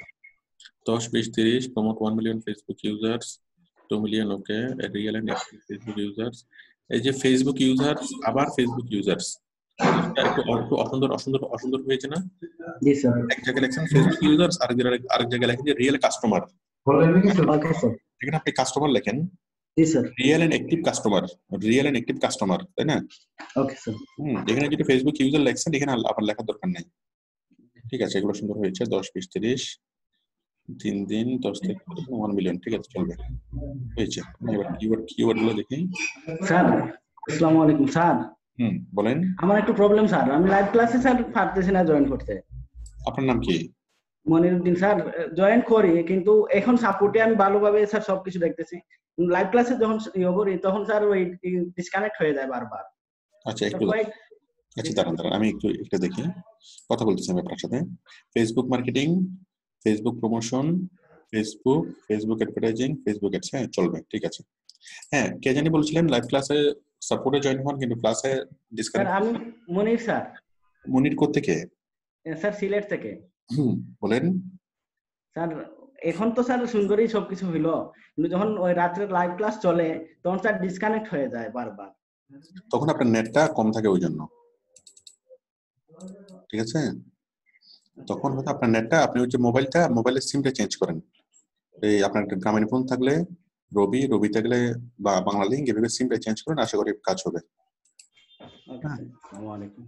10, 20, 30 promote 1 million Facebook users, 2 million okay real and active Facebook users. এই যে ফেসবুক ইউজার্স আবার ফেসবুক ইউজার্স, একটু অসুন্দর হয়েছে না? জি স্যার। এক জায়গায় লেখছেন ফেসবুক ইউজার্স, আরেক জায়গায় লেখেন যে রিয়েল কাস্টমার। ওকে স্যার। এখানে আপনি কাস্টমার লেখেন, জি sir. Real and active customer, তাই না? Okay sir. এখানে যদি ফেসবুক ইউজার লেখছেন, এখানে আবার লেখার দরকার নাই। ঠিক আছে, এগুলো সুন্দর হয়েছে। 10, 20, 30 3 দিন 10 থেকে 1 মিলিয়ন, ঠিক আছে চলবে, হয়েছে। এবার কিওয়ার্ড গুলো দেখি। স্যার আসসালামু আলাইকুম স্যার। বলেন। আমার একটু প্রবলেম স্যার, আমি লাইভ ক্লাসে স্যার পারতেছি না জয়েন করতে। আপনার নাম কি? মনিরউদ্দিন স্যার। জয়েন করি কিন্তু এখন সাপোর্টে আমি ভালোভাবে স্যার সবকিছু দেখতেছি, লাইভ ক্লাসে যখন করি তখন স্যার ওই ডিসকানেক্ট হয়ে যায় বারবার। আচ্ছা একটু দাঁড়ান, আমি একটু দেখি, কথা বলতেছি আমি আপনার সাথে। Facebook marketing, Facebook promotion, Facebook advertising, Facebook ads, হ্যাঁ চলবে, ঠিক আছে। হ্যাঁ, কে জানি বলছিলেন লাইভ ক্লাসে সাপোর্টে জয়েন হন কিন্তু ক্লাসে ডিসকানেক্ট। স্যার আমি মনির স্যার। মনির কোত্থেকে? স্যার সিলেট থেকে। বলেন। স্যার এখন তো স্যার সুন্দরই সবকিছু হইলো, কিন্তু যখন ওই রাত্রে লাইভ ক্লাস চলে তখন স্যার ডিসকানেক্ট হয়ে যায় বারবার। তখন আপনার নেটটা কম থাকে ওই জন্য, ঠিক আছে? তখন হয়তো আপনার নেটটা, আপনি হচ্ছে মোবাইলের সিমটা চেঞ্জ করেন। এই আপনার গ্রামীণ ফোন থাকলে রবি থাকলে বা বাংলা লিঙ্ক, এভাবে সিমটা চেঞ্জ করেন, আশা করি কাজ হবে। আসসালামু আলাইকুম।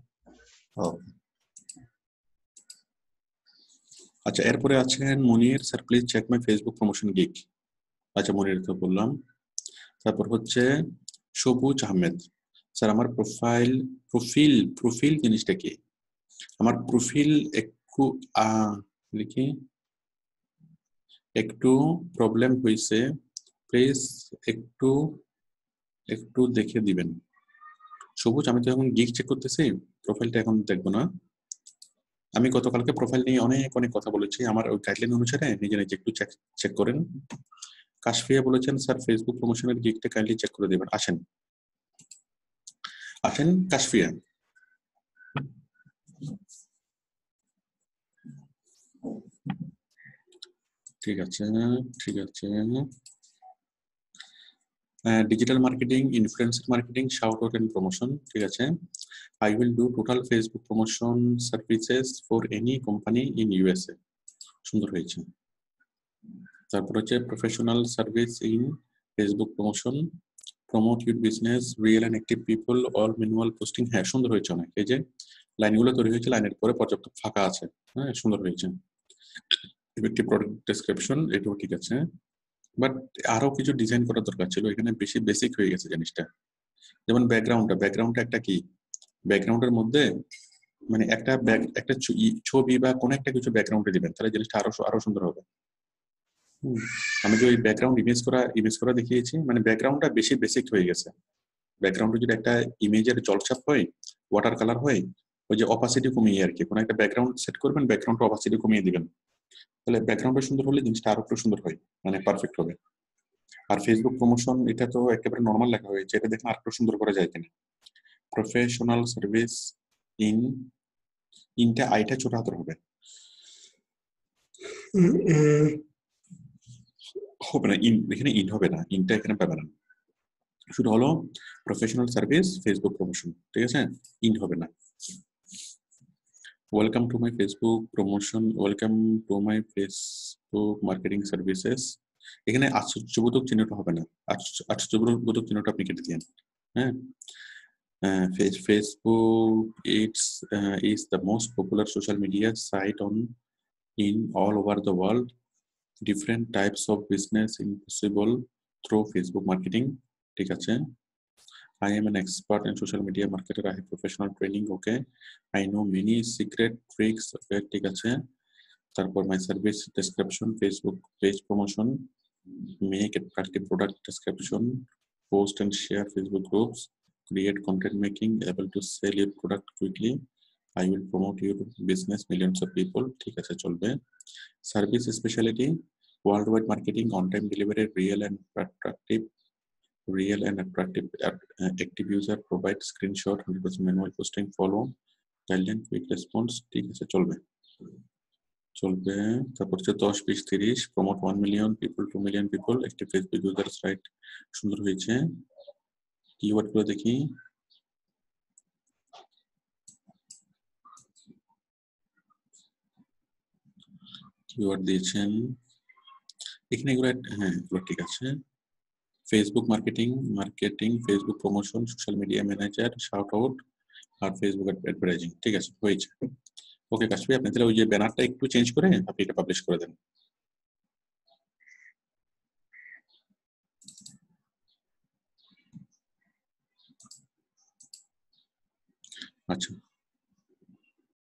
আচ্ছা, এরপরে আছেন Monir sir, please check my Facebook promotion gig. আচ্ছা মনির তো বললাম। তারপর হচ্ছে সবুজ আহমেদ স্যার, আমার প্রোফাইল জিনিসটা কি? আমার প্রোফাইল একটু প্রবলেম হয়েছে, প্লিজ একটু দেখে দিবেন। সবুজ, আমি তো এখন গিগ চেক করতেছি, প্রোফাইলটা এখন দেখবো না। আমি গতকালকে প্রোফাইল নিয়ে অনেক কথা বলেছি, আমার ওই গাইডলাইন অনুসারে নিজে একটু চেক করেন। কাশফিয়া বলেছেন স্যার ফেসবুক প্রমোশনের গিগটা কাইন্ডলি চেক করে দেবেন। আসেন কাশফিয়া। ঠিক আছে। Digital marketing, influencer marketing, shout out and promotion, ঠিক আছে। I will do total Facebook promotion services for any company in USA. সুন্দর হয়েছে। তারপর হচ্ছে professional service in Facebook promotion, promote your business, real and active people, all manual posting. হ্যাঁ সুন্দর হয়েছে অনেক। এই যে লাইনগুলো তৈরি হয়েছে, লাইনের পরে পর্যাপ্ত ফাঁকা আছে, হ্যাঁ সুন্দর হয়েছে। ইফেক্টিভ প্রোডাক্ট ডেসক্রিপশন, এটাও ঠিক আছে, বাট আরো কিছু ডিজাইন করার দরকার ছিল, এখানে বেশি বেসিক হয়ে গেছে জিনিসটা। যেমন ব্যাকগ্রাউন্ডটা একটা কি, ব্যাকগ্রাউন্ডের মধ্যে মানে একটা ছবি বা কোনো একটা কিছু ব্যাকগ্রাউন্ডে দিবেন, তাহলে জিনিসটা আরো সুন্দর হবে। আমি যে ওই ব্যাকগ্রাউন্ড ইমেজ করা দেখিয়েছি, মানে ব্যাকগ্রাউন্ডটা বেশি বেসিক হয়ে গেছে। ব্যাকগ্রাউন্ডে যদি একটা ইমেজের জলছাপ হয়, ওয়াটার কালার হয়, ওই যে অপাসিটি কমিয়ে আর কি, কোনো একটা ব্যাকগ্রাউন্ড সেট করবেন, ব্যাকগ্রাউন্ড অপাসিটি কমিয়ে দিবেন, তাহলে ব্যাকগ্রাউন্ডটা সুন্দর হলে জিনিসটা আরো একটু সুন্দর হয়, মানে পারফেক্ট হবে। আর ফেসবুক প্রমোশন, এটা তো একেবারে নর্মাল লেখা হয়েছে, এটা দেখেন আরেকটু সুন্দর করা যায় কিনা। প্রফেশনাল সার্ভিস ইনটা আইটা ছোট হাতের হবে না, এখানে ইন হবে না, ইনটা এখানে পাবে না, শুধু হলো প্রফেশনাল সার্ভিস ফেসবুক প্রমোশন, ঠিক আছে, ইন হবে না। Welcome to my Facebook promotion, welcome to my Facebook marketing services, এখানে আশ্চর্যবোধক চিহ্নটা হবে না, আশ্চর্যবোধক চিহ্নটা আপনি কেটে দিন। হ্যাঁ, Facebook is the most popular social media site in all over the world. Different types of business possible through Facebook marketing. ঠিক আছে। I am an expert in social media marketer. I have professional training. Okay. I know many secret tricks. Okay, ঠিক আছে। তারপর my service description, Facebook page promotion, make attractive product description, post and share Facebook groups, create content making, able to sell your product quickly, I will promote your business millions of people. ঠিক আছে চলবে। Service specialty, worldwide marketing, on-time delivery, real and active user, provide screenshot, 100% manual posting, follow guideline, quick response, ঠিক আছে চলবে। তারপর হচ্ছে 10 20 30 promote 1 million people, 2 million people, active Facebook users, right? সুন্দর হয়েছে। কিওয়ার্ড গুলো দেখি। কিওয়ার্ড দিয়েছেন এখানে, এগুলো হ্যাঁ এগুলো ঠিক আছে। Facebook marketing, Facebook promotion, social media manager, shout out আর ফেসবুক অ্যাডভার্টাইজিং, ঠিক আছে হয়েছে। ওকে কাশফি, আপনি তাহলে ওই যে ব্যানারটা একটু চেঞ্জ করে আপনি এটা পাবলিশ করে দেন। আচ্ছা